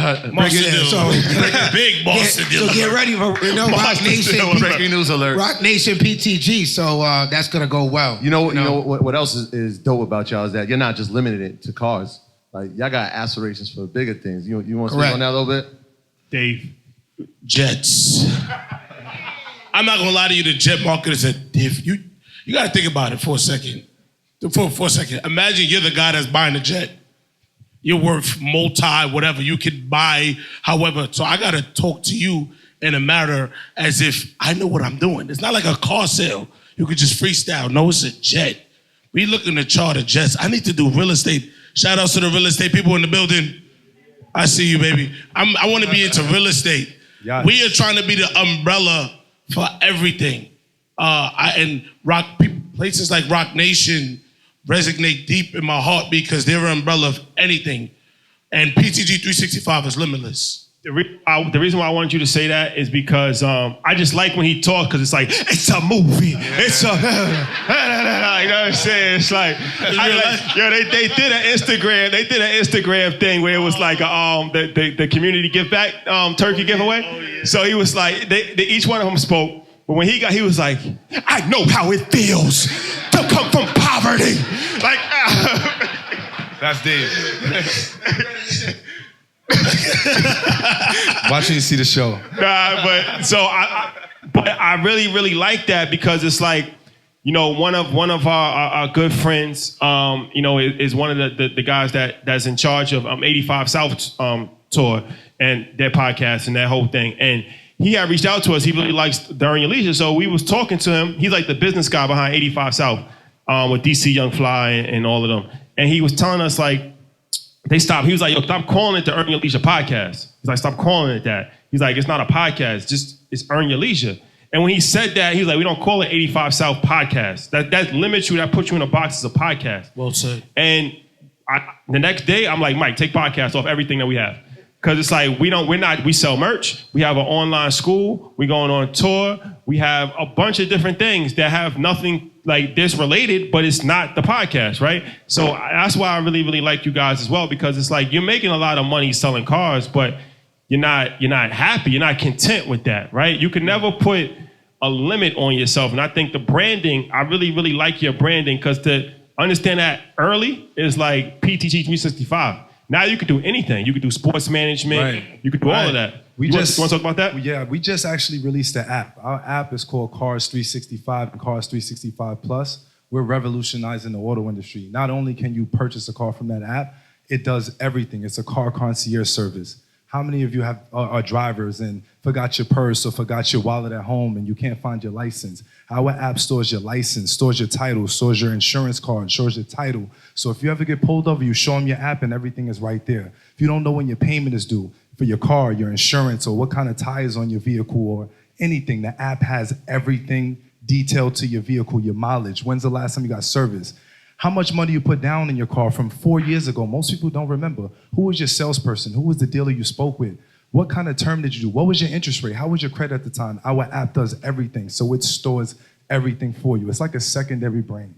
Big Boston deal. So get ready for, Rock Nation. Breaking news alert. Rock Nation PTG. So that's going to go well. You know what else is dope about y'all is that you're not just limited to cars. Like, y'all got aspirations for bigger things. You want to speak on that a little bit? Dave. Jets. I'm not gonna lie to you, the jet market is a diff. You gotta think about it for a second. For a second. Imagine you're the guy that's buying the jet. You're worth whatever. You could buy however. So I gotta talk to you in a matter as if I know what I'm doing. It's not like a car sale. You could just freestyle. No, it's a jet. We looking to charter jets. I need to do real estate. Shout outs to the real estate people in the building. I see you, baby. I want to be into real estate. Yes. We are trying to be the umbrella for everything. And places like Rock Nation resonate deep in my heart because they're an umbrella of anything. And PTG 365 is limitless. The reason why I wanted you to say that is because I just like when he talks because it's like, it's a movie. Yeah. It's a, you know what I'm saying? It's like, they did an Instagram thing where it was like the community give back turkey giveaway. Oh, yeah. So he was like, each one of them spoke, but when he was like, I know how it feels to come from poverty. Like, that's Dave. Watching you see the show. But I really, really like that because it's like, one of our good friends, is one of the guys that's in charge of 85 South tour and their podcast and that whole thing. And he had reached out to us. He really likes During Your Leisure. So we was talking to him. He's like the business guy behind 85 South with DC Young Fly and all of them. And he was telling us like, they stopped. He was like, yo, stop calling it the Earn Your Leisure podcast. He's like, stop calling it that. He's like, it's not a podcast, it's Earn Your Leisure. And when he said that, he was like, we don't call it 85 South podcast. That limits you, that puts you in a box as a podcast. Well said. And the next day, I'm like, Mike, take podcasts off everything that we have. Because it's like, we sell merch. We have an online school. We going on tour. We have a bunch of different things that have nothing like this related, but it's not the podcast, right? So that's why I really, really like you guys as well, because it's like, you're making a lot of money selling cars, but you're not happy. You're not content with that, right? You can never put a limit on yourself. And I think the branding, I really, really like your branding, because to understand that early is like PTG 365. Now you can do anything. You can do sports management. Right. You can do all of that. You want to talk about that? Yeah, we just actually released the app. Our app is called Cars 365 and Cars 365 Plus. We're revolutionizing the auto industry. Not only can you purchase a car from that app, it does everything. It's a car concierge service. How many of you are drivers and forgot your purse or forgot your wallet at home and you can't find your license? Our app stores your license, stores your title, stores your insurance card, stores your title. So if you ever get pulled over, you show them your app and everything is right there. If you don't know when your payment is due for your car, your insurance, or what kind of tires on your vehicle or anything, the app has everything detailed to your vehicle, your mileage. When's the last time you got service? How much money you put down in your car from 4 years ago? Most people don't remember. Who was your salesperson? Who was the dealer you spoke with? What kind of term did you do? What was your interest rate? How was your credit at the time? Our app does everything, so it stores everything for you. It's like a secondary brain.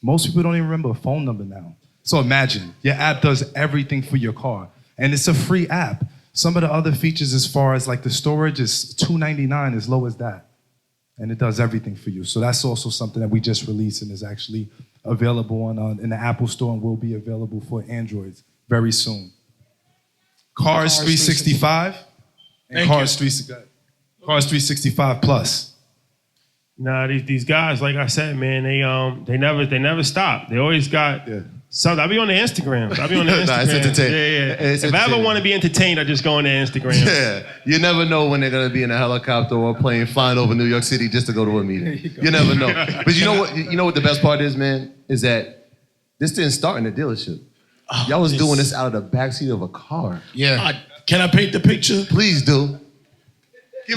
Most people don't even remember a phone number now. So imagine, your app does everything for your car, and it's a free app. Some of the other features as far as like the storage is $2.99, as low as that. And it does everything for you. So that's also something that we just released and is actually available in the Apple Store and will be available for Androids very soon. Cars 365 and Cars 365 Plus. Nah, these guys, like I said, man, they never stop. They always got something. I be on the Instagrams. Nah, it's entertaining. Yeah. If I ever want to be entertained, I just go on the Instagram. Yeah, you never know when they're gonna be in a helicopter or a plane flying over New York City just to go to a meeting. You never know. But you know what? You know what the best part is, man, is that this didn't start in the dealership. Y'all was doing this out of the backseat of a car. Yeah. Can I paint the picture? Please do.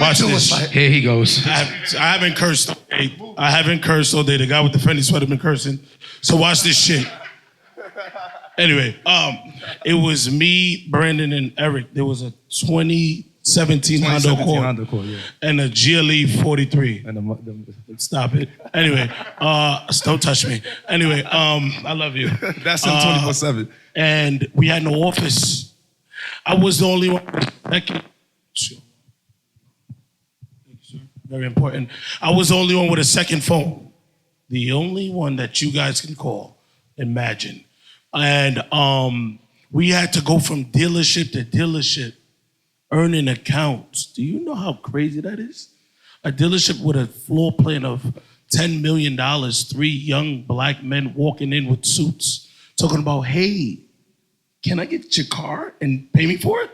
Watch this. Here he goes. I haven't cursed all day. I haven't cursed all day. The guy with the Fendi sweater been cursing. So watch this shit. Anyway, it was me, Brandon, and Eric. There was a 2017 Honda Accord yeah. and a GLE 43. And Stop it. Anyway, don't touch me. Anyway, I love you. That's on 24/7. And we had no office. I was the only one. Thank you, sir. Very important. I was the only one with a second phone. The only one that you guys can call. Imagine. And we had to go from dealership to dealership, earning accounts. Do you know how crazy that is? A dealership with a floor plan of $10 million, 3 young black men walking in with suits, talking about, hey, can I get your car and pay me for it?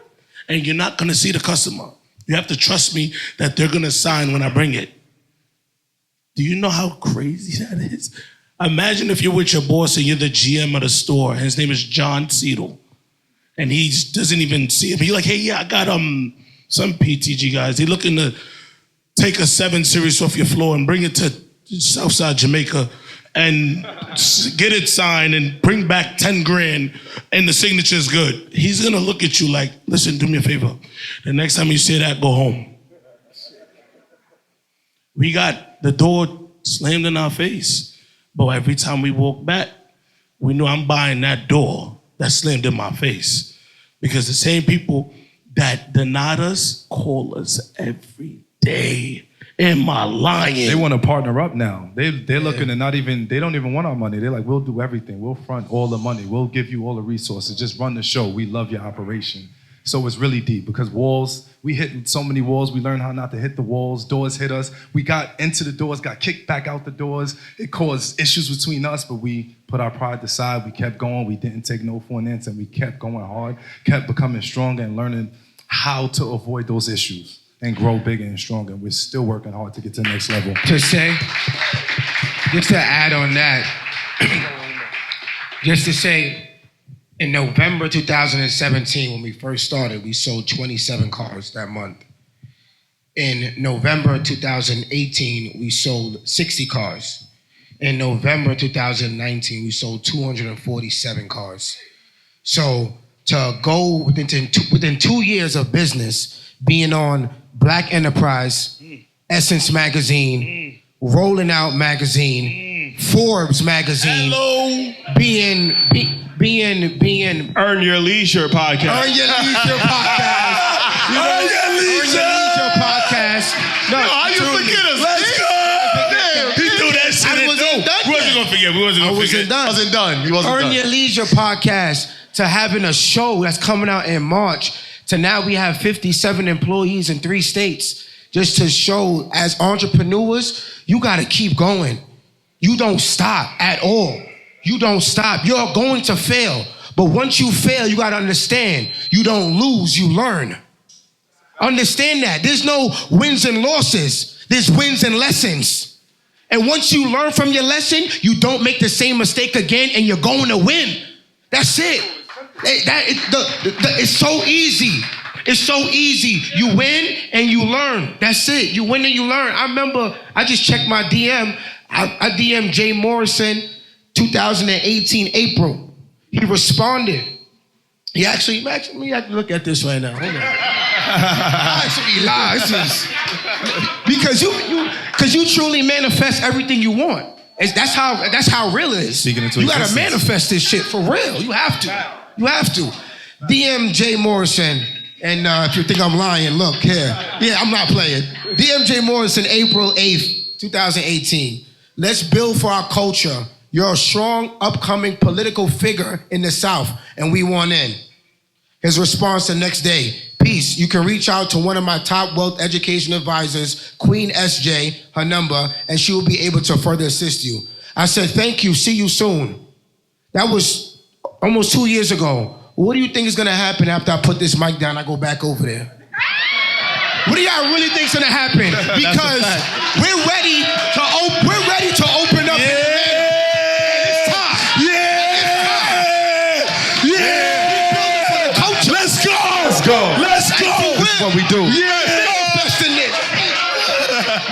And you're not gonna see the customer. You have to trust me that they're gonna sign when I bring it. Do you know how crazy that is? Imagine if you're with your boss and you're the GM of the store. His name is John Seidel. And he doesn't even see it. But you're like, hey, yeah, I got some PTG guys. They're looking to take a 7 Series off your floor and bring it to Southside Jamaica and get it signed and bring back 10 grand and the signature is good. He's gonna look at you like, listen, do me a favor. The next time you say that, go home. We got the door slammed in our face. But every time we walk back, we know I'm buying that door that slammed in my face. Because the same people that denied us call us every day. Am I lying? They want to partner up now. They're looking to they don't even want our money. They're like, we'll do everything. We'll front all the money. We'll give you all the resources. Just run the show. We love your operation. So it's really deep because we hit so many walls. We learned how not to hit the walls. Doors hit us. We got into the doors, got kicked back out the doors. It caused issues between us, but we put our pride aside. We kept going. We didn't take no for an answer. And we kept going hard, kept becoming stronger and learning how to avoid those issues and grow bigger and stronger. We're still working hard to get to the next level. Just to add on that, just to say, in November 2017, when we first started, we sold 27 cars that month. In November 2018, we sold 60 cars. In November 2019, we sold 247 cars. So to go within 2 years of business, being on Black Enterprise, Essence Magazine, Rolling Out Magazine, Forbes Magazine, being Earn Your Leisure podcast. Earn Your Leisure podcast. Earn Your Leisure podcast. No, How you forget us? Let's go. He threw that shit in. We wasn't gonna forget. We wasn't gonna forget. He wasn't done. Earn Your Leisure podcast to having a show that's coming out in March to now we have 57 employees in 3 states just to show as entrepreneurs, you got to keep going. You don't stop at all. You don't stop. You're going to fail. But once you fail, you got to understand, you don't lose, you learn. Understand that. There's no wins and losses. There's wins and lessons. And once you learn from your lesson, you don't make the same mistake again and you're going to win. That's it. It's so easy. It's so easy. You win and you learn. That's it. You win and you learn. I remember I just checked my DM. I DM'd Jay Morrison 2018 April. He responded. He actually, let me look at this right now. Hold on. I actually lied. Because you truly manifest everything you want. That's how real it is. You gotta manifest this shit for real. You have to. You have to. DM Jay Morrison, and if you think I'm lying, look here. Yeah, I'm not playing. DM Jay Morrison, April 8th, 2018. Let's build for our culture. You're a strong, upcoming political figure in the South, and we want in. His response the next day, peace. You can reach out to one of my top wealth education advisors, Queen SJ, her number, and she will be able to further assist you. I said, thank you, see you soon. That was almost 2 years ago. What do you think is gonna happen after I put this mic down, I go back over there? What do y'all really think is gonna happen? Because we're ready to open up. Yeah. It's time. Let's go. That's what we do.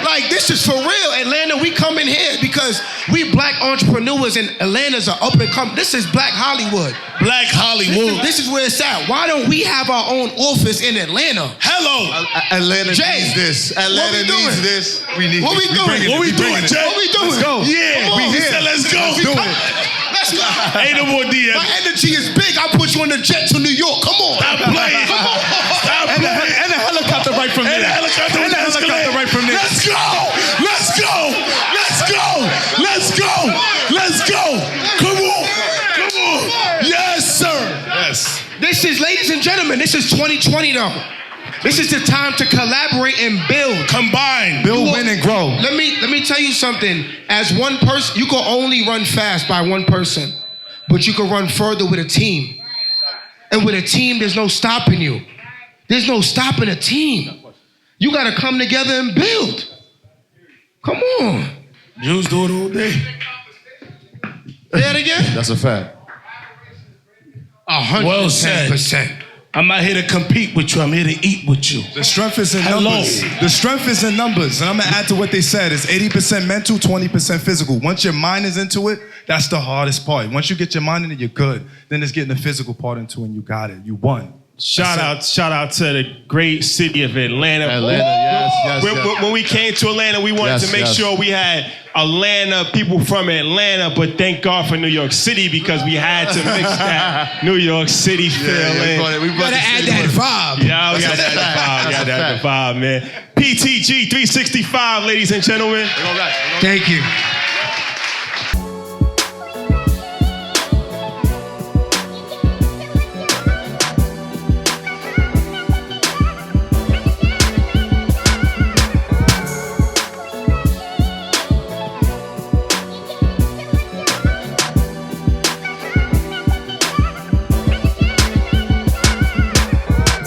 Like, this is for real. Atlanta, we come in here because we black entrepreneurs and Atlanta's are up and coming. This is Black Hollywood. Black Hollywood. This is where it's at. Why don't we have our own office in Atlanta? Hello. Atlanta Jay, needs this. Atlanta needs this. What we doing? What we doing, Jay? What we doing? Let's go. Yeah. We here. Let's go. Do it. Let's go. Ain't no more DM. My energy is big. I'll put you on the jet to New York. Come on. Stop playing. Stop playing. And a helicopter right from there. And a helicopter right from there. Let's go. Let's go. Let's go. Let's go. Let's go. Come on. Come on. Yes, sir. Yes. This is, ladies and gentlemen, this is 2020 though. This is the time to collaborate and build. Combine. Build, win, and grow. Let me tell you something. As one person, you can only run fast by one person, but you can run further with a team. And with a team, there's no stopping you. There's no stopping a team. You got to come together and build. Come on. Jews do it all day. Say that again? That's a fact. 110%. Well said. I'm not here to compete with you. I'm here to eat with you. The strength is in Hello. numbers. The strength is in numbers. And I'm going to add to what they said. It's 80% mental, 20% physical. Once your mind is into it, that's the hardest part. Once you get your mind in it, you're good. Then it's getting the physical part into it, and you got it. You won. Shout out to the great city of Atlanta. When we came to Atlanta, we wanted to make sure we had Atlanta, people from Atlanta, but thank God for New York City because we had to mix that New York City feel in. We gotta add that vibe. Yeah, we got to add the vibe, man. PTG 365, ladies and gentlemen. Thank you.